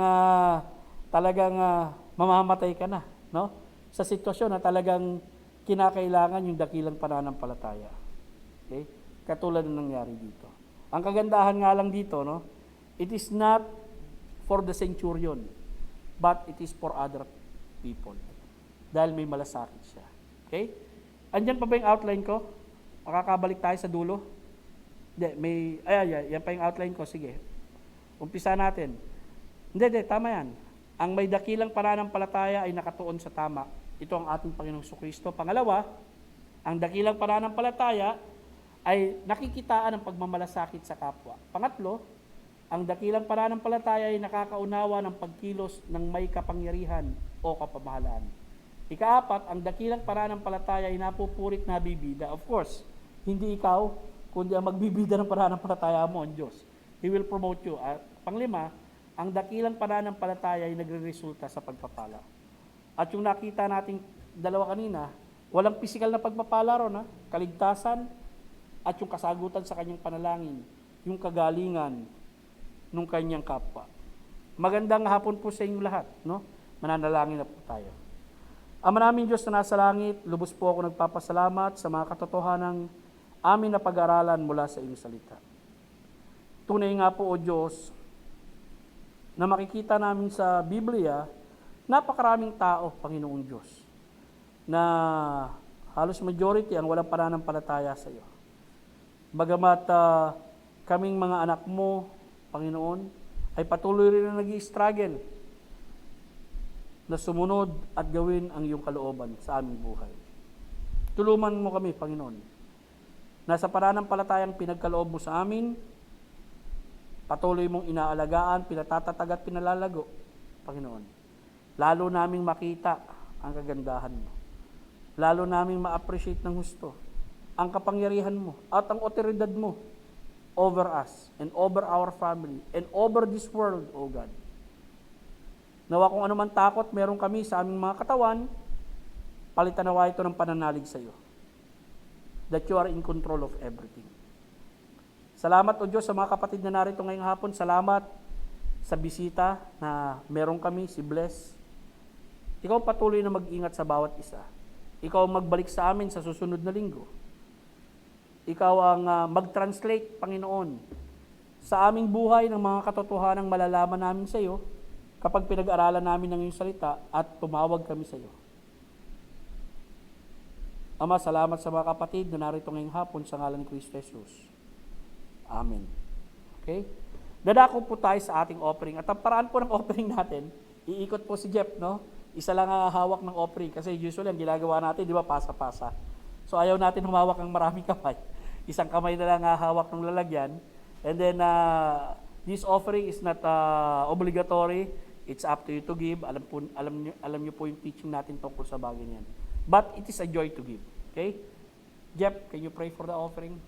mamamatay ka na, no? Sa sitwasyon na talagang kinakailangan yung dakilang pananampalataya. Okay? Katulad ng nangyari dito. Ang kagandahan nga lang dito, no? It is not for the centurion, but it is for other people. Dahil may malasakit siya. Okay? Andyan pa ba yung outline ko? Makakabalik tayo sa dulo? Hindi, yan pa yung outline ko. Sige. Umpisa natin. Hindi, tama yan. Ang may dakilang pananampalataya ay nakatuon sa tama. Ito ang ating Panginoong Kristo. Pangalawa, ang dakilang pananampalataya ay nakikitaan ng pagmamalasakit sa kapwa. Pangatlo, ang dakilang pananampalataya ay nakakaunawa ng pagkilos ng may kapangyarihan o kapamahalaan. Ikaapat, ang dakilang pananampalataya ay napupurit na bibida. Of course, hindi ikaw, kundi ang magbibida ng pananampalataya mo, ang Diyos. He will promote you. At panglima, ang dakilang pananampalataya ay nagre-resulta sa pagpapala. At yung nakita nating dalawa kanina, walang pisikal na pagpapala ron, ha? Kaligtasan at yung kasagutan sa kanyang panalangin, yung kagalingan ng kanyang kapwa. Magandang hapon po sa inyong lahat, no? Mananalangin na po tayo. Ama naming Diyos na nasa langit, lubos po ako nagpapasalamat sa mga katotohanang amin na pag-aralan mula sa iyong salita. Tunay nga po, O Diyos, na makikita namin sa Biblia, napakaraming tao, Panginoong Diyos, na halos majority ang walang pananampalataya sa iyo. Bagamat kaming mga anak mo, Panginoon, ay patuloy rin na nag-i-struggle na sumunod at gawin ang iyong kalooban sa aming buhay. Tulungan mo kami, Panginoon, na sa pananampalatayang pinagkaloob mo sa amin, patuloy mong inaalagaan, pinatatatag at pinalalago, Panginoon. Lalo naming makita ang kagandahan mo. Lalo naming ma-appreciate ng husto ang kapangyarihan mo at ang otoridad mo over us and over our family and over this world, O God. Nawa kung anuman takot meron kami sa aming mga katawan, palitan nawa ito ng pananalig sa iyo. That you are in control of everything. Salamat, O Diyos, sa mga kapatid na narito ngayong hapon. Salamat sa bisita na meron kami, si Bless. Ikaw patuloy na mag-ingat sa bawat isa. Ikaw ang magbalik sa amin sa susunod na linggo. Ikaw ang mag-translate, Panginoon, sa aming buhay ng mga katotohanang malalaman namin sa iyo kapag pinag-aralan namin ng iyong salita at tumawag kami sa iyo. Ama, salamat sa mga kapatid na narito ngayong hapon sa ngalan ni Kristo Jesus. Amen. Okay? Dadako po tayo sa ating offering. At ang paraan po ng offering natin, iikot po si Jeff, no? Isa lang ang hawak ng offering. Kasi usually ang ginagawa natin, di ba, pasa-pasa. So ayaw natin humawak ng maraming kamay. Isang kamay na lang hawak ng lalagyan. And then, this offering is not obligatory. It's up to you to give. Alam niyo po yung teaching natin tungkol sa bagay niyan. But it is a joy to give. Okay? Jeff, can you pray for the offering?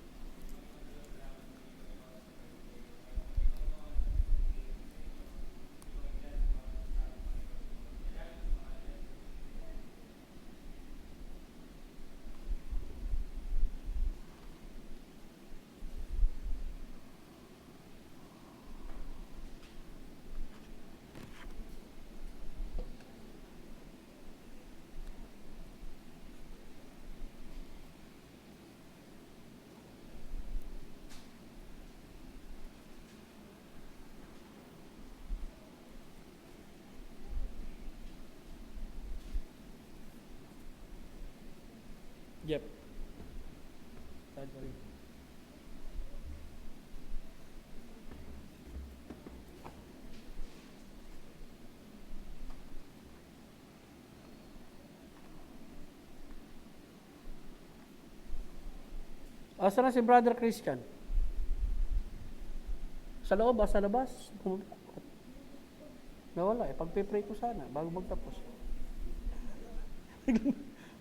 Jeff. Asa na si Brother Christian? Sa loob ba? Sa labas? Nawala eh. Pagpipray ko sana bago magtapos.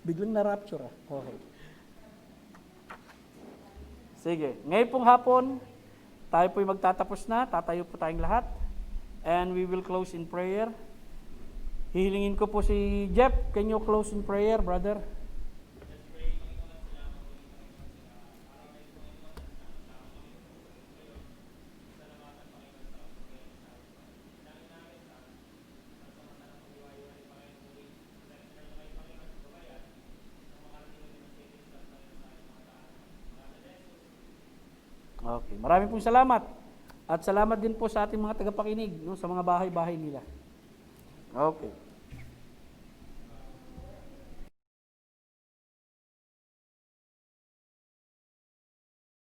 Biglang na-rapture ah. Okay. Sige. Ngayon pong hapon, tayo po'y magtatapos na. Tatayo po tayong lahat. And we will close in prayer. Hihilingin ko po si Jeff. Can you close in prayer, brother? Okay. Maraming pong salamat. At salamat din po sa ating mga tagapakinig, no, sa mga bahay-bahay nila. Okay.